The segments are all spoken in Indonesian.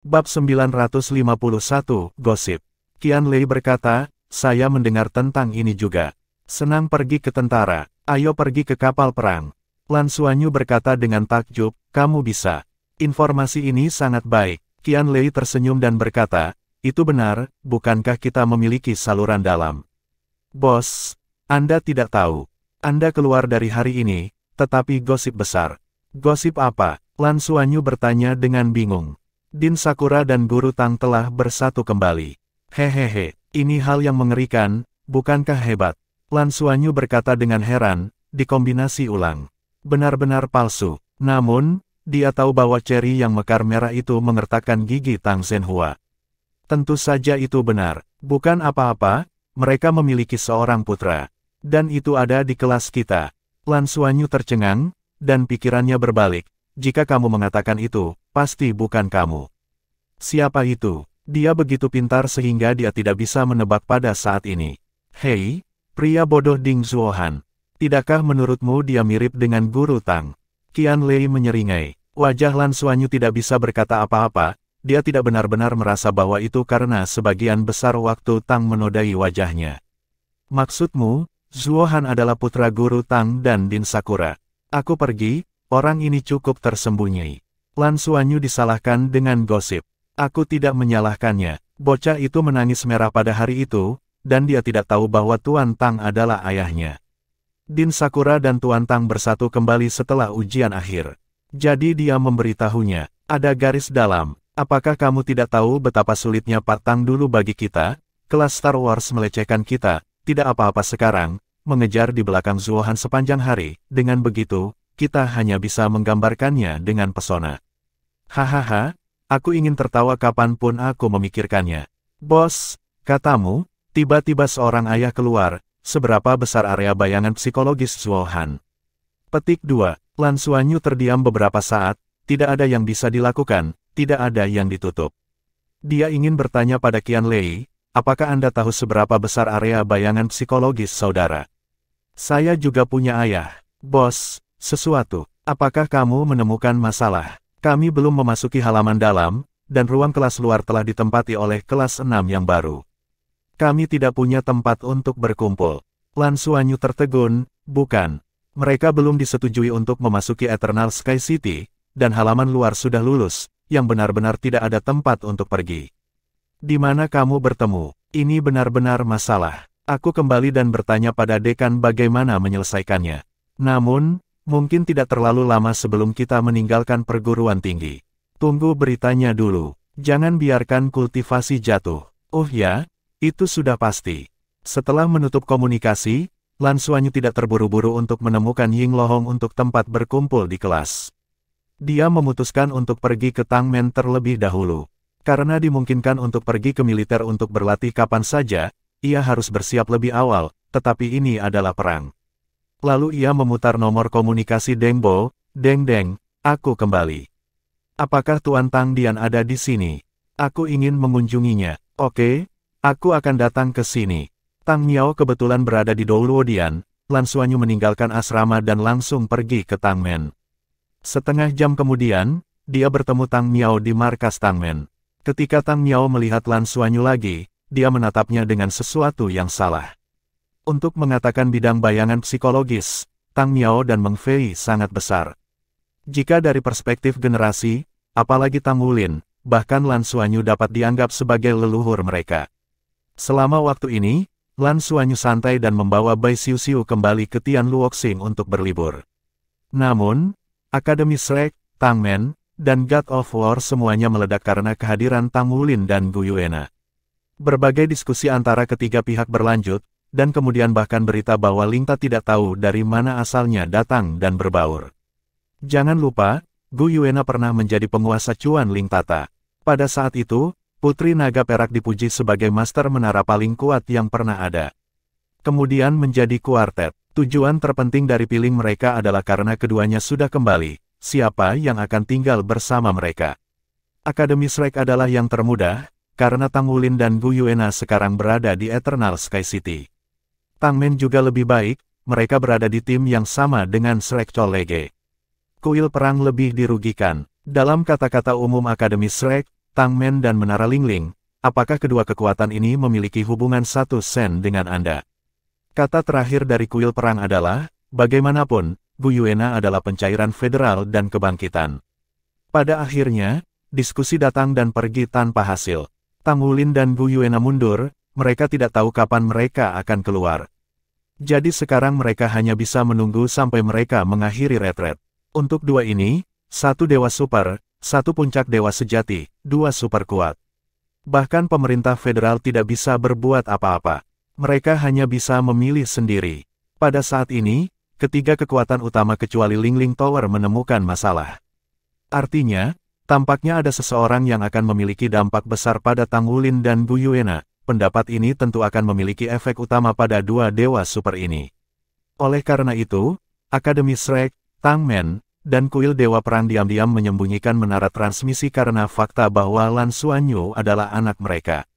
Bab 951, Gosip. Qian Lei berkata, saya mendengar tentang ini juga. Senang pergi ke tentara, ayo pergi ke kapal perang. Lan Xuanyu berkata dengan takjub, kamu bisa. Informasi ini sangat baik. Qian Lei tersenyum dan berkata, itu benar, bukankah kita memiliki saluran dalam? Bos, Anda tidak tahu. Anda keluar dari hari ini, tetapi gosip besar. Gosip apa? Lan Xuanyu bertanya dengan bingung. Din Sakura dan Guru Tang telah bersatu kembali. Hehehe, ini hal yang mengerikan, bukankah hebat? Lan Xuanyu berkata dengan heran, dikombinasi ulang. Benar-benar palsu. Namun, dia tahu bahwa ceri yang mekar merah itu mengertakkan gigi Tang Zhenhua. Tentu saja itu benar. Bukan apa-apa, mereka memiliki seorang putra. Dan itu ada di kelas kita. Lan Xuanyu tercengang, dan pikirannya berbalik. Jika kamu mengatakan itu, pasti bukan kamu. Siapa itu? Dia begitu pintar sehingga dia tidak bisa menebak pada saat ini. Hei, pria bodoh Ding Zuohan. Tidakkah menurutmu dia mirip dengan Guru Tang? Qian Lei menyeringai. Wajah Lan Xuanyu tidak bisa berkata apa-apa, dia tidak benar-benar merasa bahwa itu karena sebagian besar waktu Tang menodai wajahnya. Maksudmu, Zuohan adalah putra Guru Tang dan Din Sakura. Aku pergi, orang ini cukup tersembunyi. Lan Xuanyu disalahkan dengan gosip. Aku tidak menyalahkannya. Bocah itu menangis merah pada hari itu, dan dia tidak tahu bahwa Tuan Tang adalah ayahnya. Din Sakura dan Tuan Tang bersatu kembali setelah ujian akhir. Jadi dia memberitahunya, ada garis dalam. Apakah kamu tidak tahu betapa sulitnya Pak Tang dulu bagi kita? Kelas Star Wars melecehkan kita, tidak apa-apa sekarang, mengejar di belakang Zuohan sepanjang hari. Dengan begitu, kita hanya bisa menggambarkannya dengan pesona. Hahaha, aku ingin tertawa kapanpun aku memikirkannya. Bos, katamu, tiba-tiba seorang ayah keluar, seberapa besar area bayangan psikologis Zuohan? Petik 2. Lan Xuanyu terdiam beberapa saat, tidak ada yang bisa dilakukan, tidak ada yang ditutup. Dia ingin bertanya pada Qian Lei, apakah Anda tahu seberapa besar area bayangan psikologis saudara? Saya juga punya ayah. Bos, sesuatu. Apakah kamu menemukan masalah? Kami belum memasuki halaman dalam, dan ruang kelas luar telah ditempati oleh kelas 6 yang baru. Kami tidak punya tempat untuk berkumpul. Lan Xuanyu tertegun, bukan. Mereka belum disetujui untuk memasuki Eternal Sky City, dan halaman luar sudah lulus, yang benar-benar tidak ada tempat untuk pergi. Di mana kamu bertemu? Ini benar-benar masalah. Aku kembali dan bertanya pada dekan bagaimana menyelesaikannya. Namun, mungkin tidak terlalu lama sebelum kita meninggalkan perguruan tinggi. Tunggu beritanya dulu. Jangan biarkan kultivasi jatuh. Oh ya, itu sudah pasti. Setelah menutup komunikasi, Lan Xuanyu tidak terburu-buru untuk menemukan Ying Lohong untuk tempat berkumpul di kelas. Dia memutuskan untuk pergi ke Tangmen terlebih dahulu. Karena dimungkinkan untuk pergi ke militer untuk berlatih kapan saja, ia harus bersiap lebih awal, tetapi ini adalah perang. Lalu ia memutar nomor komunikasi Dengbo. Deng, aku kembali. Apakah Tuan Tang Dian ada di sini? Aku ingin mengunjunginya. Oke, aku akan datang ke sini. Tang Miao kebetulan berada di Douluodian. Lan Xuanyu meninggalkan asrama dan langsung pergi ke Tangmen. Setengah jam kemudian, dia bertemu Tang Miao di markas Tangmen. Ketika Tang Miao melihat Lan Xuanyu lagi, dia menatapnya dengan sesuatu yang salah. Untuk mengatakan bidang bayangan psikologis, Tang Miao dan Meng Fei sangat besar. Jika dari perspektif generasi, apalagi Tang Wulin, bahkan Lan Xuanyu dapat dianggap sebagai leluhur mereka. Selama waktu ini, Lan Xuanyu santai dan membawa Bai Xiuxiu kembali ke Tian Luoxing untuk berlibur. Namun, Akademi Shrek, Tangmen, dan God of War semuanya meledak karena kehadiran Tang Wulin dan Gu Yuena. Berbagai diskusi antara ketiga pihak berlanjut, dan kemudian bahkan berita bahwa Lingta tidak tahu dari mana asalnya datang dan berbaur. Jangan lupa, Gu Yuena pernah menjadi penguasa Cuan Lingtata. Pada saat itu, Putri Naga Perak dipuji sebagai master menara paling kuat yang pernah ada. Kemudian menjadi kuartet. Tujuan terpenting dari piling mereka adalah karena keduanya sudah kembali, siapa yang akan tinggal bersama mereka. Akademi Shrek adalah yang termudah, karena Tang Wulin dan Gu Yuena sekarang berada di Eternal Sky City. Tangmen juga lebih baik, mereka berada di tim yang sama dengan Shrek College. Kuil perang lebih dirugikan. Dalam kata-kata umum Akademi Shrek, Tangmen dan Menara Lingling, apakah kedua kekuatan ini memiliki hubungan satu sen dengan Anda? Kata terakhir dari kuil perang adalah, bagaimanapun, Gu Yuena adalah pencairan federal dan kebangkitan. Pada akhirnya, diskusi datang dan pergi tanpa hasil. Tang Wulin dan Gu Yuena mundur, mereka tidak tahu kapan mereka akan keluar. Jadi sekarang mereka hanya bisa menunggu sampai mereka mengakhiri retret. Untuk dua ini, satu dewa super, satu puncak dewa sejati, dua super kuat. Bahkan pemerintah federal tidak bisa berbuat apa-apa. Mereka hanya bisa memilih sendiri. Pada saat ini, ketiga kekuatan utama kecuali Lingling Tower menemukan masalah. Artinya, tampaknya ada seseorang yang akan memiliki dampak besar pada Tang Wulin dan Gu Yuena. Pendapat ini tentu akan memiliki efek utama pada dua dewa super ini. Oleh karena itu, Akademi Shrek, Tangmen, dan kuil Dewa Perang diam-diam menyembunyikan menara transmisi karena fakta bahwa Lan Xuanyu adalah anak mereka.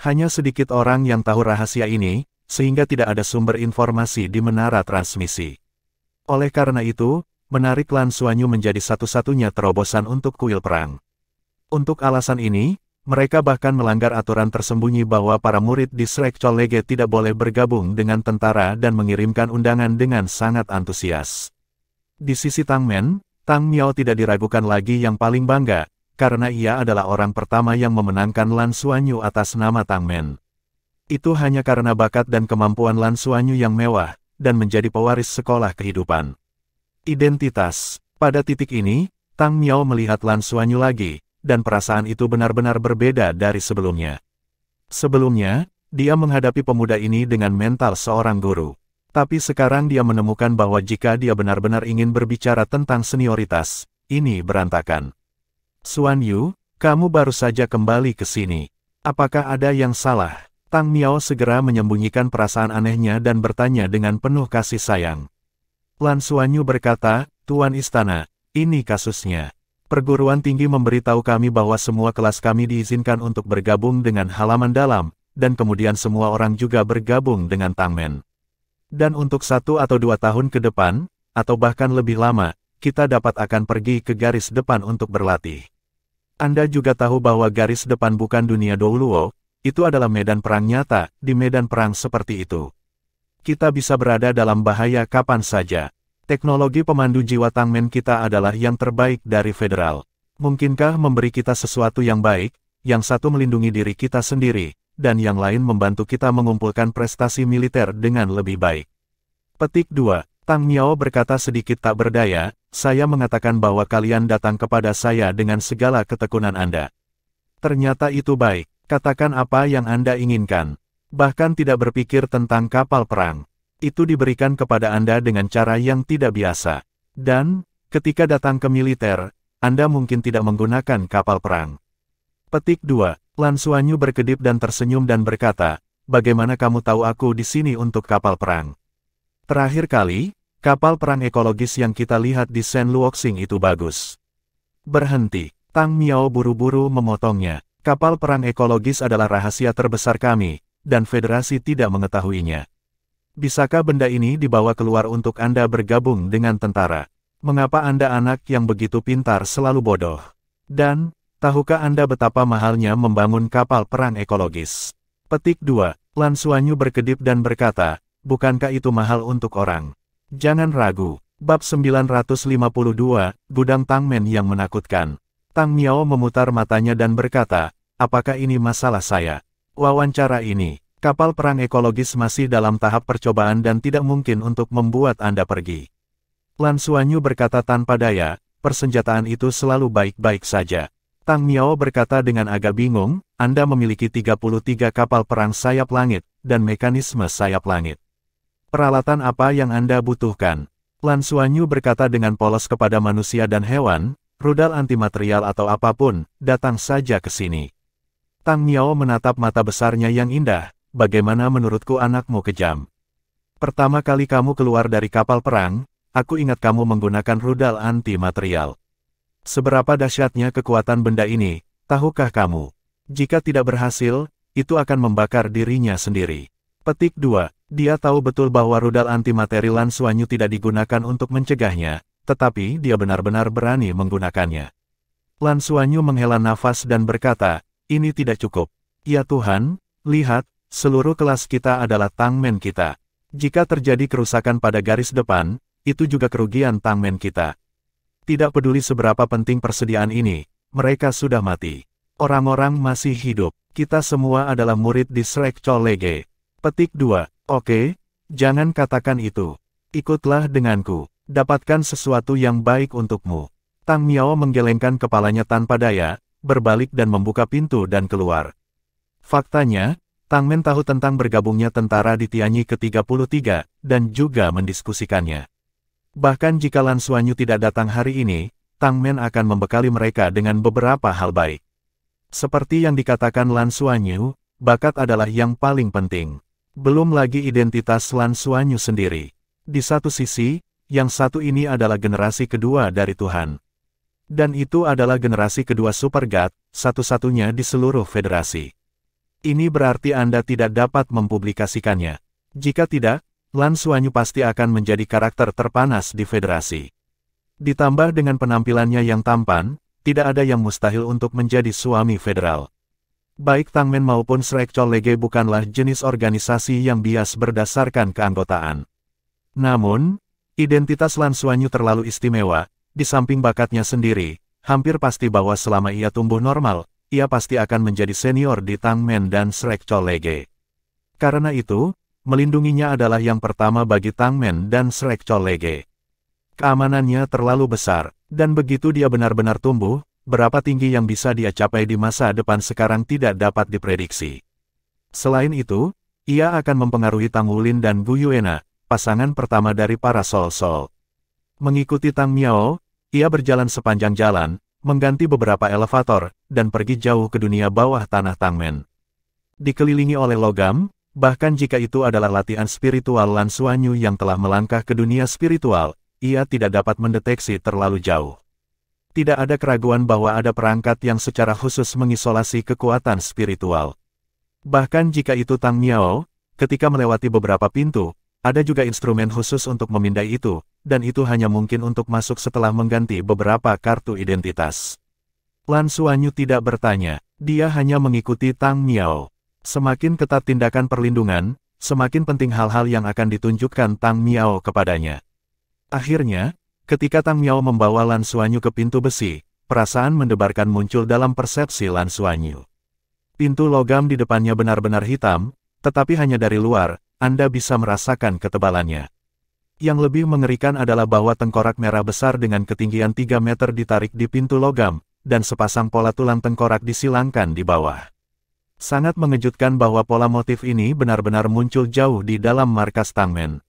Hanya sedikit orang yang tahu rahasia ini, sehingga tidak ada sumber informasi di menara transmisi. Oleh karena itu, menarik Lan Xuanyu menjadi satu-satunya terobosan untuk kuil perang. Untuk alasan ini, mereka bahkan melanggar aturan tersembunyi bahwa para murid di Shrek College tidak boleh bergabung dengan tentara dan mengirimkan undangan dengan sangat antusias. Di sisi Tangmen, Tang Miao tidak diragukan lagi yang paling bangga, karena ia adalah orang pertama yang memenangkan Lan Xuanyu atas nama Tangmen. Itu hanya karena bakat dan kemampuan Lan Xuanyu yang mewah, dan menjadi pewaris sekolah kehidupan. Identitas. Pada titik ini, Tang Miao melihat Lan Xuanyu lagi, dan perasaan itu benar-benar berbeda dari sebelumnya. Sebelumnya, dia menghadapi pemuda ini dengan mental seorang guru. Tapi sekarang dia menemukan bahwa jika dia benar-benar ingin berbicara tentang senioritas, ini berantakan. Xuanyu, kamu baru saja kembali ke sini. Apakah ada yang salah? Tang Miao segera menyembunyikan perasaan anehnya dan bertanya dengan penuh kasih sayang. Lan Xuanyu berkata, Tuan Istana, ini kasusnya. Perguruan tinggi memberitahu kami bahwa semua kelas kami diizinkan untuk bergabung dengan halaman dalam, dan kemudian semua orang juga bergabung dengan Tangmen. Dan untuk 1 atau 2 tahun ke depan, atau bahkan lebih lama, kita dapat akan pergi ke garis depan untuk berlatih. Anda juga tahu bahwa garis depan bukan dunia Douluo, itu adalah medan perang nyata. Di medan perang seperti itu, kita bisa berada dalam bahaya kapan saja. Teknologi pemandu jiwa Tangmen kita adalah yang terbaik dari federal. Mungkinkah memberi kita sesuatu yang baik, yang satu melindungi diri kita sendiri, dan yang lain membantu kita mengumpulkan prestasi militer dengan lebih baik? Petik 2. Tang Miao berkata sedikit tak berdaya, saya mengatakan bahwa kalian datang kepada saya dengan segala ketekunan Anda. Ternyata itu baik, katakan apa yang Anda inginkan. Bahkan tidak berpikir tentang kapal perang. Itu diberikan kepada Anda dengan cara yang tidak biasa. Dan, ketika datang ke militer, Anda mungkin tidak menggunakan kapal perang. Petik 2. Lan Xuanyu berkedip dan tersenyum dan berkata, bagaimana kamu tahu aku di sini untuk kapal perang? Terakhir kali, kapal perang ekologis yang kita lihat di Shen Luoxing itu bagus. Berhenti. Tang Miao buru-buru memotongnya. Kapal perang ekologis adalah rahasia terbesar kami, dan federasi tidak mengetahuinya. Bisakah benda ini dibawa keluar untuk Anda bergabung dengan tentara? Mengapa Anda anak yang begitu pintar selalu bodoh? Dan, tahukah Anda betapa mahalnya membangun kapal perang ekologis? Petik 2. Lan Xuanyu berkedip dan berkata, bukankah itu mahal untuk orang? Jangan ragu. Bab 952, Gudang Tangmen yang menakutkan. Tang Miao memutar matanya dan berkata, apakah ini masalah saya? Wawancara ini. Kapal perang ekologis masih dalam tahap percobaan dan tidak mungkin untuk membuat Anda pergi. Lan Xuanyu berkata tanpa daya, persenjataan itu selalu baik-baik saja. Tang Miao berkata dengan agak bingung, Anda memiliki 33 kapal perang sayap langit, dan mekanisme sayap langit. Peralatan apa yang Anda butuhkan? Lan Xuanyu berkata dengan polos kepada manusia dan hewan, rudal antimaterial atau apapun, datang saja ke sini. Tang Miao menatap mata besarnya yang indah. Bagaimana menurutku anakmu kejam? Pertama kali kamu keluar dari kapal perang, aku ingat kamu menggunakan rudal anti-material. Seberapa dahsyatnya kekuatan benda ini, tahukah kamu? Jika tidak berhasil, itu akan membakar dirinya sendiri. Petik 2. Dia tahu betul bahwa rudal antimateri Lan Xuanyu tidak digunakan untuk mencegahnya, tetapi dia benar-benar berani menggunakannya. Lan Xuanyu menghela nafas dan berkata, ini tidak cukup. Ya Tuhan, lihat, seluruh kelas kita adalah tangmen kita. Jika terjadi kerusakan pada garis depan, itu juga kerugian tangmen kita. Tidak peduli seberapa penting persediaan ini, mereka sudah mati. Orang-orang masih hidup. Kita semua adalah murid di Shrek Chollege. Petik 2. Oke, jangan katakan itu. Ikutlah denganku. Dapatkan sesuatu yang baik untukmu. Tang Miao menggelengkan kepalanya tanpa daya, berbalik dan membuka pintu dan keluar. Faktanya, Tang Men tahu tentang bergabungnya tentara di Tianyi ke-33, dan juga mendiskusikannya. Bahkan jika Lan Xuanyu tidak datang hari ini, Tang Men akan membekali mereka dengan beberapa hal baik. Seperti yang dikatakan Lan Xuanyu, bakat adalah yang paling penting. Belum lagi identitas Lan Xuanyu sendiri. Di satu sisi, yang satu ini adalah generasi kedua dari Tuhan. Dan itu adalah generasi kedua Super God, satu-satunya di seluruh federasi. Ini berarti Anda tidak dapat mempublikasikannya. Jika tidak, Lan Xuanyu pasti akan menjadi karakter terpanas di federasi. Ditambah dengan penampilannya yang tampan, tidak ada yang mustahil untuk menjadi suami federal. Baik Tang Men maupun Shrek Chollege bukanlah jenis organisasi yang bias berdasarkan keanggotaan. Namun, identitas Lan Xuanyu terlalu istimewa, di samping bakatnya sendiri, hampir pasti bahwa selama ia tumbuh normal, ia pasti akan menjadi senior di Tang Men dan Shrek Chollege. Karena itu, melindunginya adalah yang pertama bagi Tang Men dan Shrek Chollege. Keamanannya terlalu besar, dan begitu dia benar-benar tumbuh, berapa tinggi yang bisa dia capai di masa depan sekarang tidak dapat diprediksi. Selain itu, ia akan mempengaruhi Tang Wulin dan Gu Yuena, pasangan pertama dari para Sol-Sol. Mengikuti Tang Miao, ia berjalan sepanjang jalan, mengganti beberapa elevator, dan pergi jauh ke dunia bawah tanah Tang Men. Dikelilingi oleh logam, bahkan jika itu adalah latihan spiritual Lan Xuanyu yang telah melangkah ke dunia spiritual, ia tidak dapat mendeteksi terlalu jauh. Tidak ada keraguan bahwa ada perangkat yang secara khusus mengisolasi kekuatan spiritual. Bahkan jika itu Tang Miao, ketika melewati beberapa pintu, ada juga instrumen khusus untuk memindai itu, dan itu hanya mungkin untuk masuk setelah mengganti beberapa kartu identitas. Lan Xuanyu tidak bertanya, dia hanya mengikuti Tang Miao. Semakin ketat tindakan perlindungan, semakin penting hal-hal yang akan ditunjukkan Tang Miao kepadanya. Akhirnya, ketika Tang Miao membawa Lan Xuanyu ke pintu besi, perasaan mendebarkan muncul dalam persepsi Lan Xuanyu. Pintu logam di depannya benar-benar hitam, tetapi hanya dari luar, Anda bisa merasakan ketebalannya. Yang lebih mengerikan adalah bahwa tengkorak merah besar dengan ketinggian 3 meter ditarik di pintu logam, dan sepasang pola tulang tengkorak disilangkan di bawah. Sangat mengejutkan bahwa pola motif ini benar-benar muncul jauh di dalam markas Tang Men.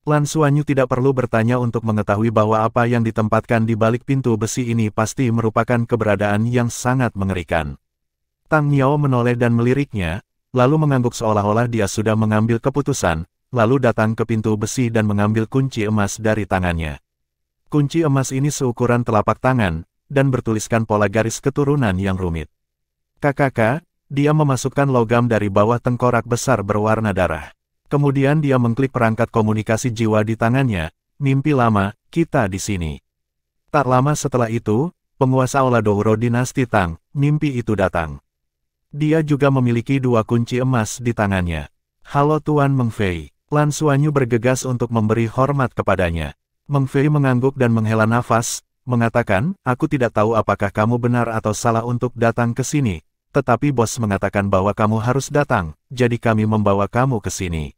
Lan Xuanyu tidak perlu bertanya untuk mengetahui bahwa apa yang ditempatkan di balik pintu besi ini pasti merupakan keberadaan yang sangat mengerikan. Tang Miao menoleh dan meliriknya, lalu mengangguk seolah-olah dia sudah mengambil keputusan, lalu datang ke pintu besi dan mengambil kunci emas dari tangannya. Kunci emas ini seukuran telapak tangan, dan bertuliskan pola garis keturunan yang rumit. KKK, dia memasukkan logam dari bawah tengkorak besar berwarna darah. Kemudian dia mengklik perangkat komunikasi jiwa di tangannya, mimpi lama, kita di sini. Tak lama setelah itu, penguasa Oladouro dinasti Tang, mimpi itu datang. Dia juga memiliki 2 kunci emas di tangannya. Halo Tuan Meng Fei. Lan Xuanyu bergegas untuk memberi hormat kepadanya. Meng Fei mengangguk dan menghela nafas, mengatakan, aku tidak tahu apakah kamu benar atau salah untuk datang ke sini, tetapi bos mengatakan bahwa kamu harus datang, jadi kami membawa kamu ke sini.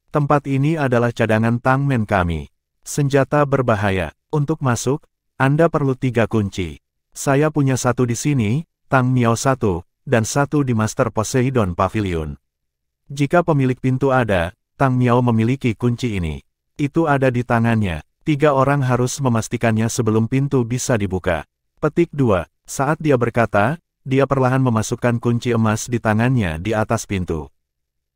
Tempat ini adalah cadangan Tang Men kami. Senjata berbahaya. Untuk masuk, Anda perlu 3 kunci. Saya punya 1 di sini, Tang Miao 1, dan 1 di Master Poseidon Pavilion. Jika pemilik pintu ada, Tang Miao memiliki kunci ini. Itu ada di tangannya. 3 orang harus memastikannya sebelum pintu bisa dibuka. Petik 2. Saat dia berkata, dia perlahan memasukkan kunci emas di tangannya di atas pintu.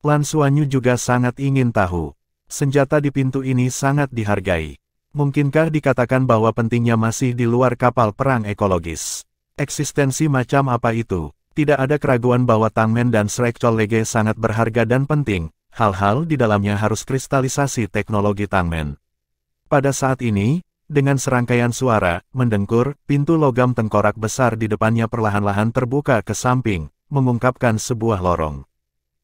Lan Xuanyu juga sangat ingin tahu. Senjata di pintu ini sangat dihargai. Mungkinkah dikatakan bahwa pentingnya masih di luar kapal perang ekologis? Eksistensi macam apa itu? Tidak ada keraguan bahwa Tang Men dan Shrek Chollege sangat berharga dan penting. Hal-hal di dalamnya harus kristalisasi teknologi Tang Men. Pada saat ini, Dengan serangkaian suara, mendengkur, pintu logam tengkorak besar di depannya perlahan-lahan terbuka ke samping, mengungkapkan sebuah lorong.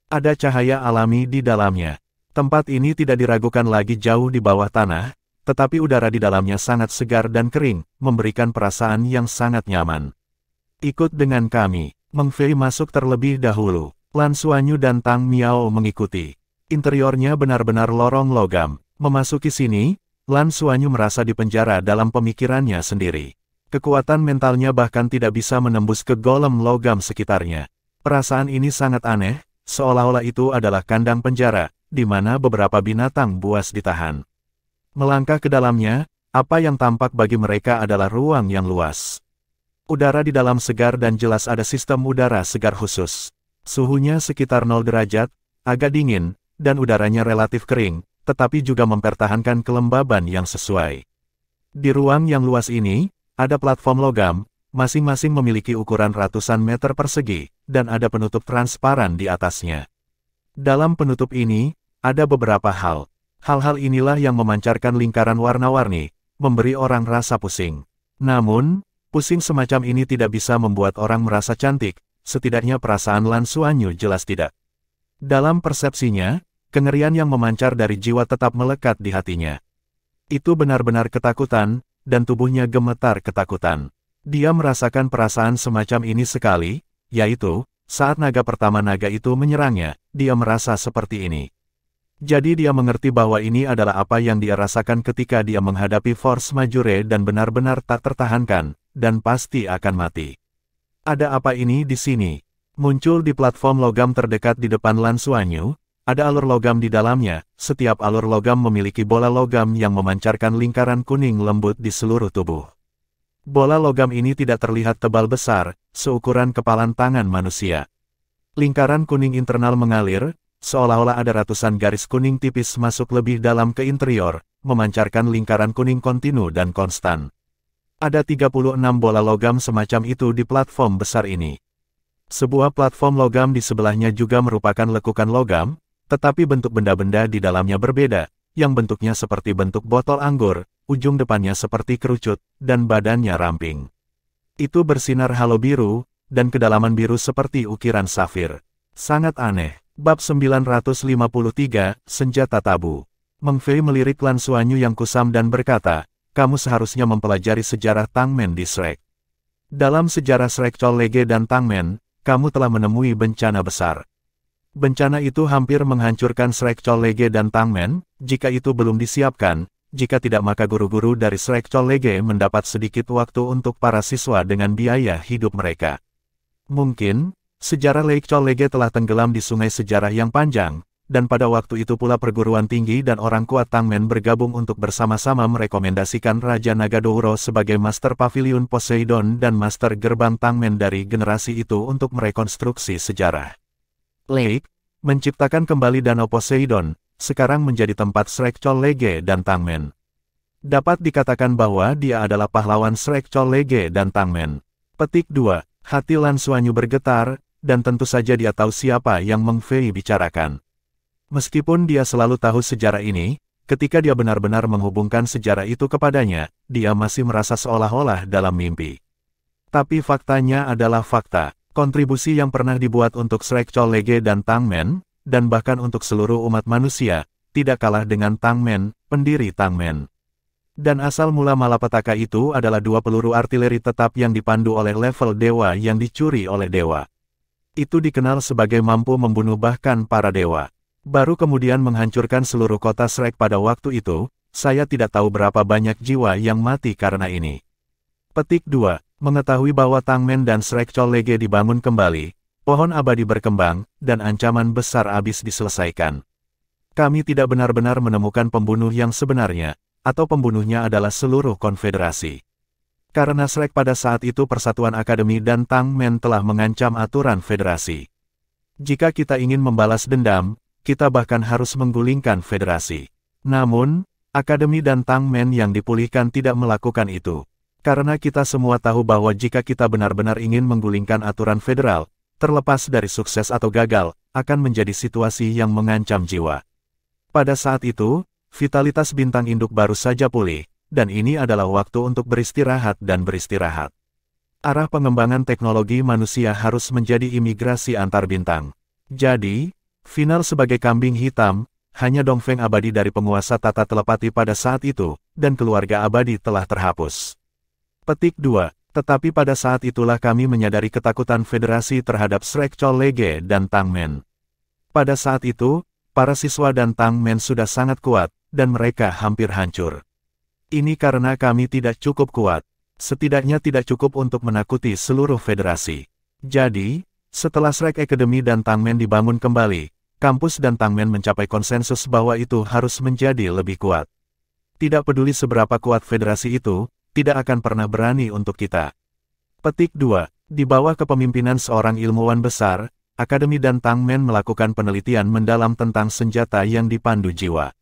Ada cahaya alami di dalamnya. Tempat ini tidak diragukan lagi jauh di bawah tanah, tetapi udara di dalamnya sangat segar dan kering, memberikan perasaan yang sangat nyaman. Ikut dengan kami. Meng Fei masuk terlebih dahulu. Lan Xuanyu dan Tang Miao mengikuti. Interiornya benar-benar lorong logam. Memasuki sini, Lan Xuanyu merasa dipenjara dalam pemikirannya sendiri. Kekuatan mentalnya bahkan tidak bisa menembus ke golem logam sekitarnya. Perasaan ini sangat aneh, seolah-olah itu adalah kandang penjara, di mana beberapa binatang buas ditahan. Melangkah ke dalamnya, apa yang tampak bagi mereka adalah ruang yang luas. Udara di dalam segar dan jelas ada sistem udara segar khusus. Suhunya sekitar 0 derajat, agak dingin, dan udaranya relatif kering, tetapi juga mempertahankan kelembaban yang sesuai. Di ruang yang luas ini, ada platform logam, masing-masing memiliki ukuran ratusan meter persegi, dan ada penutup transparan di atasnya. Dalam penutup ini, ada beberapa hal. Hal-hal inilah yang memancarkan lingkaran warna-warni, memberi orang rasa pusing. Namun, pusing semacam ini tidak bisa membuat orang merasa cantik, setidaknya perasaan Lan Xuanyu jelas tidak. Dalam persepsinya, kengerian yang memancar dari jiwa tetap melekat di hatinya. Itu benar-benar ketakutan, dan tubuhnya gemetar ketakutan. Dia merasakan perasaan semacam ini sekali, yaitu, saat naga pertama naga itu menyerangnya, dia merasa seperti ini. Jadi dia mengerti bahwa ini adalah apa yang dia rasakan ketika dia menghadapi force majeure dan benar-benar tak tertahankan, dan pasti akan mati. Ada apa ini di sini? Muncul di platform logam terdekat di depan Lan Xuanyu. Ada alur logam di dalamnya, setiap alur logam memiliki bola logam yang memancarkan lingkaran kuning lembut di seluruh tubuh. Bola logam ini tidak terlihat tebal besar, seukuran kepalan tangan manusia. Lingkaran kuning internal mengalir, seolah-olah ada ratusan garis kuning tipis masuk lebih dalam ke interior, memancarkan lingkaran kuning kontinu dan konstan. Ada 36 bola logam semacam itu di platform besar ini. Sebuah platform logam di sebelahnya juga merupakan lekukan logam, tetapi bentuk benda-benda di dalamnya berbeda, yang bentuknya seperti bentuk botol anggur, ujung depannya seperti kerucut, dan badannya ramping. Itu bersinar halo biru, dan kedalaman biru seperti ukiran safir. Sangat aneh. Bab 953, Senjata Tabu. Meng Fei melirik Lan Xuanyu yang kusam dan berkata, kamu seharusnya mempelajari sejarah Tangmen di Shrek. Dalam sejarah Shrek Chollege dan Tangmen, kamu telah menemui bencana besar. Bencana itu hampir menghancurkan Shrek Chollege dan Tangmen, jika itu belum disiapkan, jika tidak maka guru-guru dari Shrek Chollege mendapat sedikit waktu untuk para siswa dengan biaya hidup mereka. Mungkin, sejarah Lake Chollege telah tenggelam di sungai sejarah yang panjang, dan pada waktu itu pula perguruan tinggi dan orang kuat Tangmen bergabung untuk bersama-sama merekomendasikan Raja Nagadouro sebagai Master Pavilion Poseidon dan Master Gerbang Tangmen dari generasi itu untuk merekonstruksi sejarah. Lake, menciptakan kembali Danau Poseidon, sekarang menjadi tempat Shrek Chollege dan Tangmen. Dapat dikatakan bahwa dia adalah pahlawan Shrek Chollege dan Tangmen. Petik 2, hati Lan Xuanyu bergetar, dan tentu saja dia tahu siapa yang Meng Fei bicarakan. Meskipun dia selalu tahu sejarah ini, ketika dia benar-benar menghubungkan sejarah itu kepadanya, dia masih merasa seolah-olah dalam mimpi. Tapi faktanya adalah fakta. Kontribusi yang pernah dibuat untuk Shrek Chollege dan Tangmen, dan bahkan untuk seluruh umat manusia, tidak kalah dengan Tangmen, pendiri Tangmen. Dan asal mula malapetaka itu adalah 2 peluru artileri tetap yang dipandu oleh level dewa yang dicuri oleh dewa. Itu dikenal sebagai mampu membunuh bahkan para dewa. Baru kemudian menghancurkan seluruh kota Shrek pada waktu itu, saya tidak tahu berapa banyak jiwa yang mati karena ini. Petik 2. Mengetahui bahwa Tangmen dan Shrek Chollege dibangun kembali, pohon abadi berkembang, dan ancaman besar habis diselesaikan. Kami tidak benar-benar menemukan pembunuh yang sebenarnya, atau pembunuhnya adalah seluruh konfederasi. Karena Shrek pada saat itu Persatuan Akademi dan Tangmen telah mengancam aturan federasi. Jika kita ingin membalas dendam, kita bahkan harus menggulingkan federasi. Namun, Akademi dan Tangmen yang dipulihkan tidak melakukan itu. Karena kita semua tahu bahwa jika kita benar-benar ingin menggulingkan aturan federal, terlepas dari sukses atau gagal, akan menjadi situasi yang mengancam jiwa. Pada saat itu, vitalitas bintang induk baru saja pulih, dan ini adalah waktu untuk beristirahat dan beristirahat. Arah pengembangan teknologi manusia harus menjadi imigrasi antar bintang. Jadi, final sebagai kambing hitam, hanya Dongfeng abadi dari penguasa tata telepati pada saat itu, dan keluarga abadi telah terhapus. Petik 2. Tetapi pada saat itulah kami menyadari ketakutan Federasi terhadap Shrek Cholege dan Tang Men. Pada saat itu, para siswa dan Tang Men sudah sangat kuat, dan mereka hampir hancur. Ini karena kami tidak cukup kuat. Setidaknya tidak cukup untuk menakuti seluruh federasi. Jadi, setelah Shrek Academy dan Tang Men dibangun kembali, kampus dan Tang Men mencapai konsensus bahwa itu harus menjadi lebih kuat. Tidak peduli seberapa kuat federasi itu, tidak akan pernah berani untuk kita. Petik 2. Di bawah kepemimpinan seorang ilmuwan besar, Akademi dan Tang Men melakukan penelitian mendalam tentang senjata yang dipandu jiwa.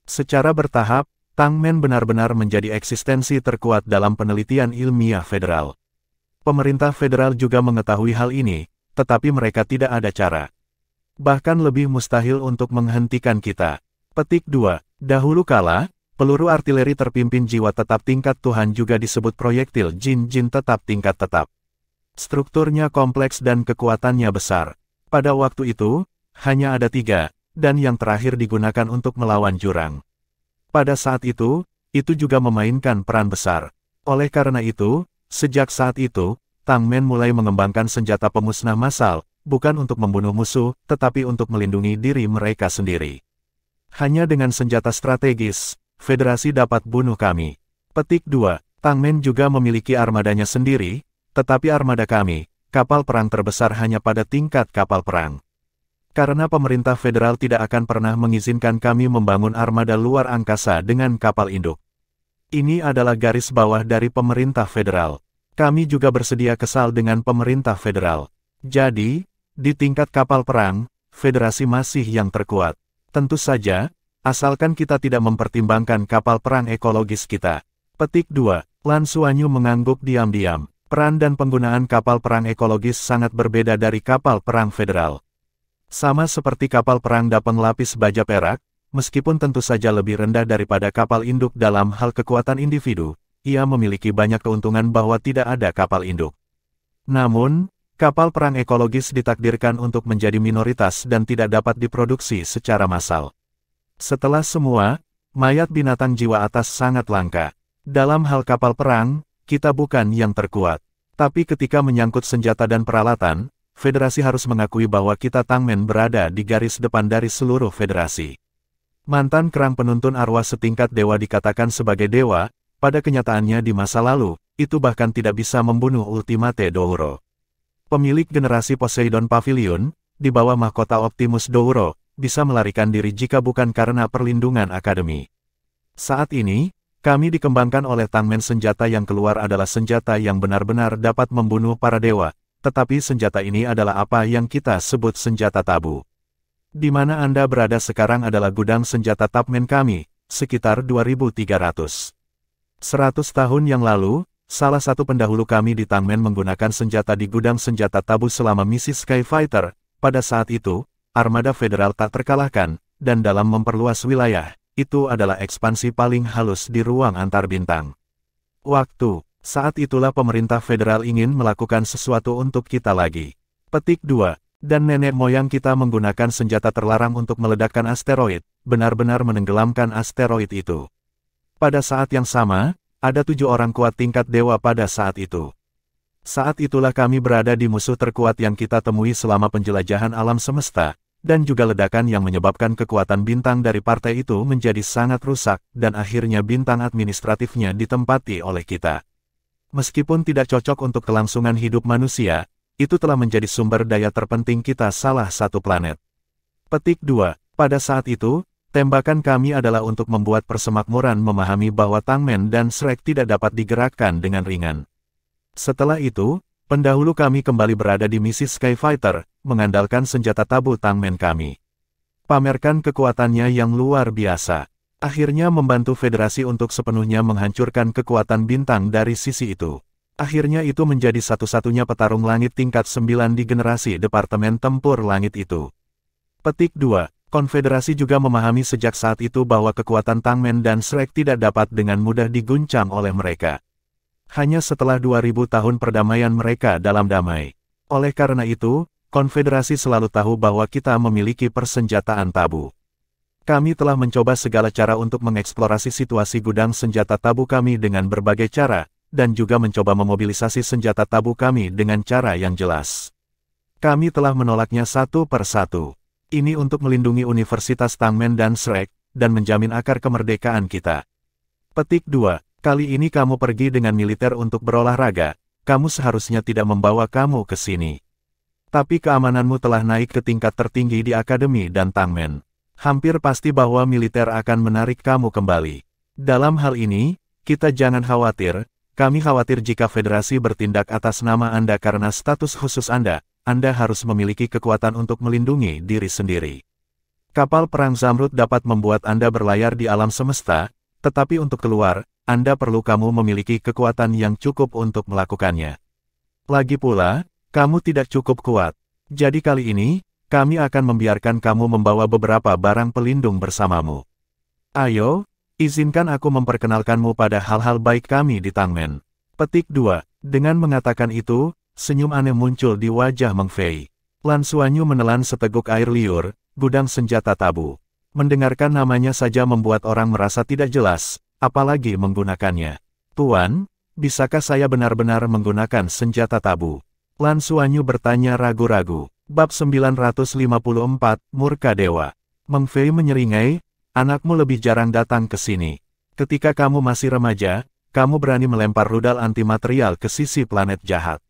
Secara bertahap, Tang Men benar-benar menjadi eksistensi terkuat dalam penelitian ilmiah federal. Pemerintah federal juga mengetahui hal ini, tetapi mereka tidak ada cara. Bahkan lebih mustahil untuk menghentikan kita. Petik 2. Dahulu kala, peluru artileri terpimpin jiwa tetap tingkat Tuhan juga disebut proyektil jin-jin tetap tingkat tetap. Strukturnya kompleks dan kekuatannya besar. Pada waktu itu, hanya ada 3, dan yang terakhir digunakan untuk melawan jurang. Pada saat itu juga memainkan peran besar. Oleh karena itu, sejak saat itu, Tang Men mulai mengembangkan senjata pemusnah massal, bukan untuk membunuh musuh, tetapi untuk melindungi diri mereka sendiri. Hanya dengan senjata strategis, Federasi dapat bunuh kami. Petik 2. Tang Men juga memiliki armadanya sendiri, tetapi armada kami, kapal perang terbesar hanya pada tingkat kapal perang. Karena pemerintah federal tidak akan pernah mengizinkan kami membangun armada luar angkasa dengan kapal induk. Ini adalah garis bawah dari pemerintah federal. Kami juga bersedia kesal dengan pemerintah federal. Jadi, di tingkat kapal perang, federasi masih yang terkuat. Tentu saja, asalkan kita tidak mempertimbangkan kapal perang ekologis kita. Petik 2. Lan Xuanyu mengangguk diam-diam. Peran dan penggunaan kapal perang ekologis sangat berbeda dari kapal perang federal. Sama seperti kapal perang Dapeng lapis baja perak, meskipun tentu saja lebih rendah daripada kapal induk dalam hal kekuatan individu, ia memiliki banyak keuntungan bahwa tidak ada kapal induk. Namun, kapal perang ekologis ditakdirkan untuk menjadi minoritas dan tidak dapat diproduksi secara massal. Setelah semua, mayat binatang jiwa atas sangat langka. Dalam hal kapal perang, kita bukan yang terkuat. Tapi ketika menyangkut senjata dan peralatan, Federasi harus mengakui bahwa kita Tang Men berada di garis depan dari seluruh federasi. Mantan kerang penuntun arwah setingkat dewa dikatakan sebagai dewa, pada kenyataannya di masa lalu, itu bahkan tidak bisa membunuh Ultimate Douro. Pemilik generasi Poseidon Pavilion, di bawah mahkota Optimus Douro, bisa melarikan diri jika bukan karena perlindungan akademi. Saat ini, kami dikembangkan oleh Tang Men. Senjata yang keluar adalah senjata yang benar-benar dapat membunuh para dewa. Tetapi senjata ini adalah apa yang kita sebut senjata tabu. Di mana Anda berada sekarang adalah gudang senjata Tang Men kami, sekitar 2300. 100 tahun yang lalu, salah satu pendahulu kami di Tang Men menggunakan senjata di gudang senjata tabu selama misi Skyfighter. Pada saat itu, armada federal tak terkalahkan, dan dalam memperluas wilayah, itu adalah ekspansi paling halus di ruang antar bintang. Waktu. Saat itulah pemerintah federal ingin melakukan sesuatu untuk kita lagi. Petik 2. Dan nenek moyang kita menggunakan senjata terlarang untuk meledakkan asteroid, benar-benar menenggelamkan asteroid itu. Pada saat yang sama, ada 7 orang kuat tingkat dewa pada saat itu. Saat itulah kami berada di musuh terkuat yang kita temui selama penjelajahan alam semesta, dan juga ledakan yang menyebabkan kekuatan bintang dari partai itu menjadi sangat rusak, dan akhirnya bintang administratifnya ditempati oleh kita. Meskipun tidak cocok untuk kelangsungan hidup manusia, itu telah menjadi sumber daya terpenting kita salah satu planet. Petik 2. Pada saat itu, tembakan kami adalah untuk membuat persemakmuran memahami bahwa Tang Men dan Shrek tidak dapat digerakkan dengan ringan. Setelah itu, pendahulu kami kembali berada di misi Skyfighter, mengandalkan senjata tabu Tang Men kami. Pamerkan kekuatannya yang luar biasa. Akhirnya membantu Federasi untuk sepenuhnya menghancurkan kekuatan bintang dari sisi itu. Akhirnya itu menjadi satu-satunya petarung langit tingkat 9 di generasi Departemen Tempur Langit itu. Petik 2. Konfederasi juga memahami sejak saat itu bahwa kekuatan Tangmen dan Shrek tidak dapat dengan mudah diguncang oleh mereka. Hanya setelah 2000 tahun perdamaian mereka dalam damai. Oleh karena itu, Konfederasi selalu tahu bahwa kita memiliki persenjataan tabu. Kami telah mencoba segala cara untuk mengeksplorasi situasi gudang senjata tabu kami dengan berbagai cara, dan juga mencoba memobilisasi senjata tabu kami dengan cara yang jelas. Kami telah menolaknya satu per satu. Ini untuk melindungi Universitas Tangmen dan Shrek, dan menjamin akar kemerdekaan kita. Petik 2. Kali ini kamu pergi dengan militer untuk berolahraga, kamu seharusnya tidak membawa kamu ke sini. Tapi keamananmu telah naik ke tingkat tertinggi di Akademi dan Tangmen. Hampir pasti bahwa militer akan menarik kamu kembali. Dalam hal ini, kita jangan khawatir, kami khawatir jika Federasi bertindak atas nama Anda karena status khusus Anda harus memiliki kekuatan untuk melindungi diri sendiri. Kapal perang Zamrud dapat membuat Anda berlayar di alam semesta, tetapi untuk keluar, Anda perlu kamu memiliki kekuatan yang cukup untuk melakukannya. Lagi pula, kamu tidak cukup kuat. Jadi kali ini, kami akan membiarkan kamu membawa beberapa barang pelindung bersamamu. Ayo, izinkan aku memperkenalkanmu pada hal-hal baik kami di Tangmen. Petik 2. Dengan mengatakan itu, senyum aneh muncul di wajah Meng Fei. Lan Xuanyu menelan seteguk air liur, gudang senjata tabu. Mendengarkan namanya saja membuat orang merasa tidak jelas, apalagi menggunakannya. Tuan, bisakah saya benar-benar menggunakan senjata tabu? Lan Xuanyu bertanya ragu-ragu. Bab 954, Murka Dewa. Meng Fei menyeringai, anakmu lebih jarang datang ke sini. Ketika kamu masih remaja, kamu berani melempar rudal antimaterial ke sisi planet jahat.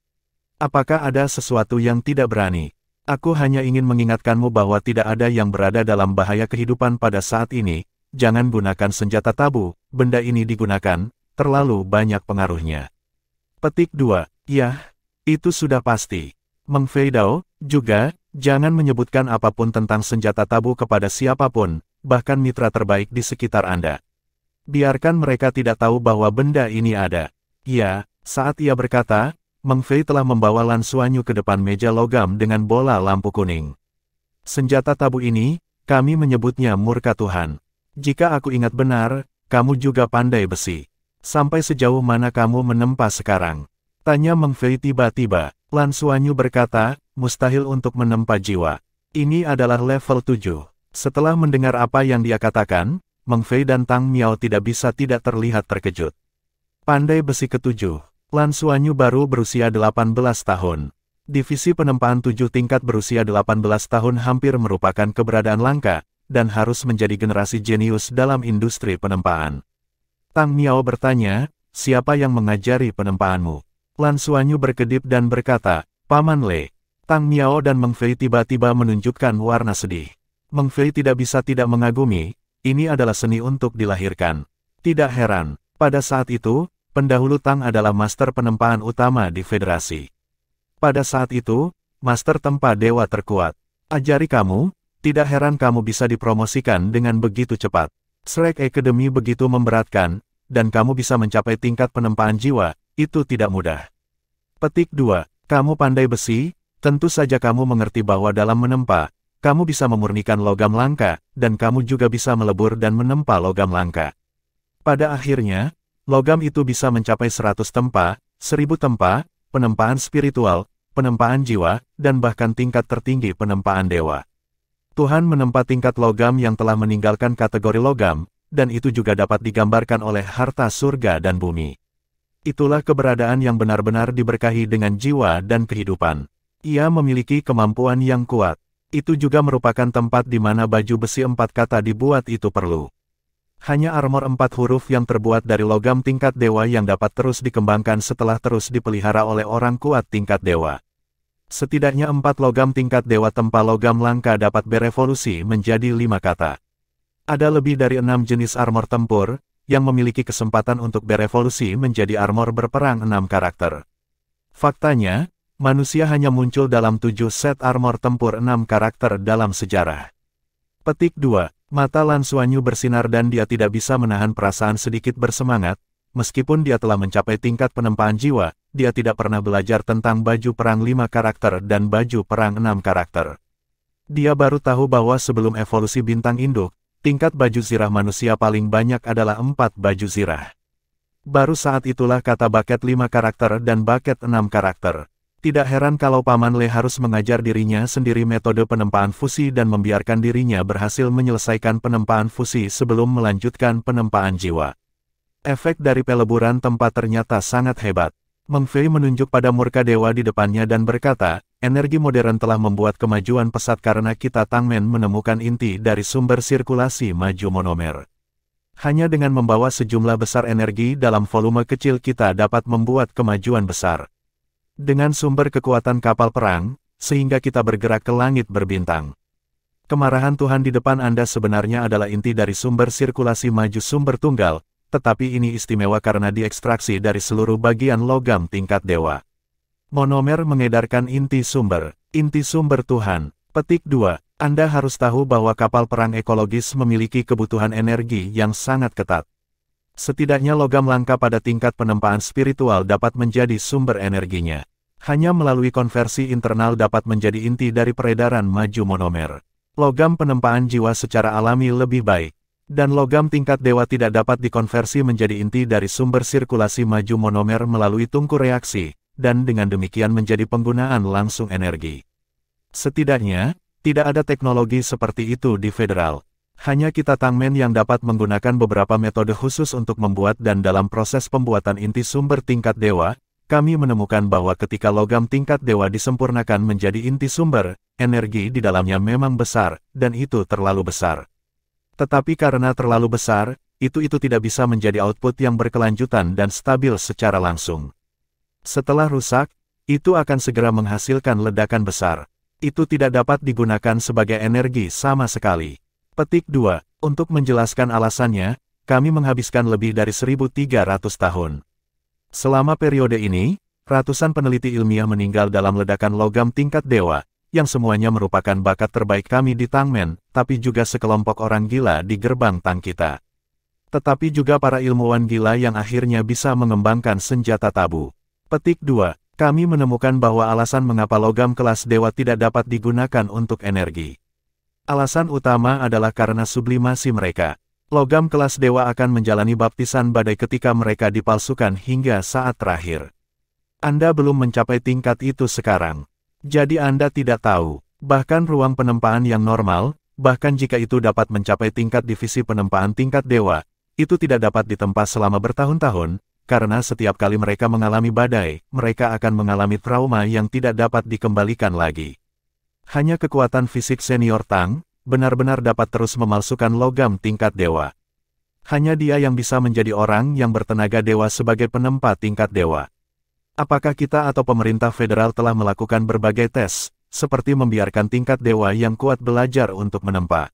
Apakah ada sesuatu yang tidak berani? Aku hanya ingin mengingatkanmu bahwa tidak ada yang berada dalam bahaya kehidupan pada saat ini. Jangan gunakan senjata tabu, benda ini digunakan, terlalu banyak pengaruhnya. Petik 2. Yah, itu sudah pasti. Meng Fei Dao, juga, jangan menyebutkan apapun tentang senjata tabu kepada siapapun, bahkan mitra terbaik di sekitar Anda. Biarkan mereka tidak tahu bahwa benda ini ada. Ya, saat ia berkata, Meng Fei telah membawa Lan Xuanyu ke depan meja logam dengan bola lampu kuning. Senjata tabu ini, kami menyebutnya murka Tuhan. Jika aku ingat benar, kamu juga pandai besi. Sampai sejauh mana kamu menempa sekarang? Tanya Meng Fei tiba-tiba. Lan Xuanyu berkata, mustahil untuk menempa jiwa. Ini adalah level 7. Setelah mendengar apa yang dia katakan, Meng Fei dan Tang Miao tidak bisa tidak terlihat terkejut. Pandai besi ke-7. Lan Xuanyu baru berusia 18 tahun. Divisi penempaan 7 tingkat berusia 18 tahun hampir merupakan keberadaan langka, dan harus menjadi generasi jenius dalam industri penempaan. Tang Miao bertanya, siapa yang mengajari penempaanmu? Lan Xuanyu berkedip dan berkata, Paman Le. Tang Miao dan Meng Fei tiba-tiba menunjukkan warna sedih. Meng Fei tidak bisa tidak mengagumi, ini adalah seni untuk dilahirkan. Tidak heran, pada saat itu, pendahulu Tang adalah master penempaan utama di Federasi. Pada saat itu, master tempa dewa terkuat. Ajari kamu, tidak heran kamu bisa dipromosikan dengan begitu cepat. Shrek Academy begitu memberatkan, dan kamu bisa mencapai tingkat penempaan jiwa, itu tidak mudah. Petik 2. Kamu pandai besi, tentu saja kamu mengerti bahwa dalam menempa, kamu bisa memurnikan logam langka, dan kamu juga bisa melebur dan menempa logam langka. Pada akhirnya, logam itu bisa mencapai 100 tempa, 1000 tempa, penempaan spiritual, penempaan jiwa, dan bahkan tingkat tertinggi penempaan dewa. Tuhan menempa tingkat logam yang telah meninggalkan kategori logam, dan itu juga dapat digambarkan oleh harta surga dan bumi. Itulah keberadaan yang benar-benar diberkahi dengan jiwa dan kehidupan. Ia memiliki kemampuan yang kuat. Itu juga merupakan tempat di mana baju besi 4 kata dibuat itu perlu. Hanya armor 4 huruf yang terbuat dari logam tingkat dewa yang dapat terus dikembangkan setelah terus dipelihara oleh orang kuat tingkat dewa. Setidaknya 4 logam tingkat dewa tempa logam langka dapat berevolusi menjadi 5 kata. Ada lebih dari 6 jenis armor tempur, yang memiliki kesempatan untuk berevolusi menjadi armor berperang 6 karakter. Faktanya, manusia hanya muncul dalam 7 set armor tempur 6 karakter dalam sejarah. Petik 2. Mata Lan Xuanyu bersinar dan dia tidak bisa menahan perasaan sedikit bersemangat, meskipun dia telah mencapai tingkat penempaan jiwa, dia tidak pernah belajar tentang baju perang 5 karakter dan baju perang 6 karakter. Dia baru tahu bahwa sebelum evolusi bintang induk, tingkat baju zirah manusia paling banyak adalah 4 baju zirah. Baru saat itulah kata bucket 5 karakter dan bucket 6 karakter. Tidak heran kalau Paman Le harus mengajar dirinya sendiri metode penempaan fusi dan membiarkan dirinya berhasil menyelesaikan penempaan fusi sebelum melanjutkan penempaan jiwa. Efek dari peleburan tempat ternyata sangat hebat. Meng Fei menunjuk pada murka dewa di depannya dan berkata, energi modern telah membuat kemajuan pesat karena kita Tangmen menemukan inti dari sumber sirkulasi maju monomer. Hanya dengan membawa sejumlah besar energi dalam volume kecil kita dapat membuat kemajuan besar. Dengan sumber kekuatan kapal perang, sehingga kita bergerak ke langit berbintang. Kemarahan Tuhan di depan Anda sebenarnya adalah inti dari sumber sirkulasi maju sumber tunggal, tetapi ini istimewa karena diekstraksi dari seluruh bagian logam tingkat dewa. Monomer mengedarkan inti sumber Tuhan. Petik 2. Anda harus tahu bahwa kapal perang ekologis memiliki kebutuhan energi yang sangat ketat. Setidaknya logam langka pada tingkat penempaan spiritual dapat menjadi sumber energinya. Hanya melalui konversi internal dapat menjadi inti dari peredaran maju monomer. Logam penempaan jiwa secara alami lebih baik. Dan logam tingkat dewa tidak dapat dikonversi menjadi inti dari sumber sirkulasi maju monomer melalui tungku reaksi, dan dengan demikian menjadi penggunaan langsung energi. Setidaknya, tidak ada teknologi seperti itu di Federal. Hanya kita Tangmen yang dapat menggunakan beberapa metode khusus untuk membuat dan dalam proses pembuatan inti sumber tingkat dewa, kami menemukan bahwa ketika logam tingkat dewa disempurnakan menjadi inti sumber, energi di dalamnya memang besar, dan itu terlalu besar. Tetapi karena terlalu besar, itu tidak bisa menjadi output yang berkelanjutan dan stabil secara langsung. Setelah rusak, itu akan segera menghasilkan ledakan besar. Itu tidak dapat digunakan sebagai energi sama sekali. Petik 2. Untuk menjelaskan alasannya, kami menghabiskan lebih dari 1.300 tahun. Selama periode ini, ratusan peneliti ilmiah meninggal dalam ledakan logam tingkat dewa, yang semuanya merupakan bakat terbaik kami di Tangmen, tapi juga sekelompok orang gila di gerbang Tang kita. Tetapi juga para ilmuwan gila yang akhirnya bisa mengembangkan senjata tabu. Petik 2. Kami menemukan bahwa alasan mengapa logam kelas dewa tidak dapat digunakan untuk energi. Alasan utama adalah karena sublimasi mereka. Logam kelas dewa akan menjalani baptisan badai ketika mereka dipalsukan hingga saat terakhir. Anda belum mencapai tingkat itu sekarang. Jadi Anda tidak tahu, bahkan ruang penempaan yang normal, bahkan jika itu dapat mencapai tingkat divisi penempaan tingkat dewa, itu tidak dapat ditempa selama bertahun-tahun, karena setiap kali mereka mengalami badai, mereka akan mengalami trauma yang tidak dapat dikembalikan lagi. Hanya kekuatan fisik senior Tang, benar-benar dapat terus memalsukan logam tingkat dewa. Hanya dia yang bisa menjadi orang yang bertenaga dewa sebagai penempa tingkat dewa. Apakah kita atau pemerintah federal telah melakukan berbagai tes, seperti membiarkan tingkat dewa yang kuat belajar untuk menempa?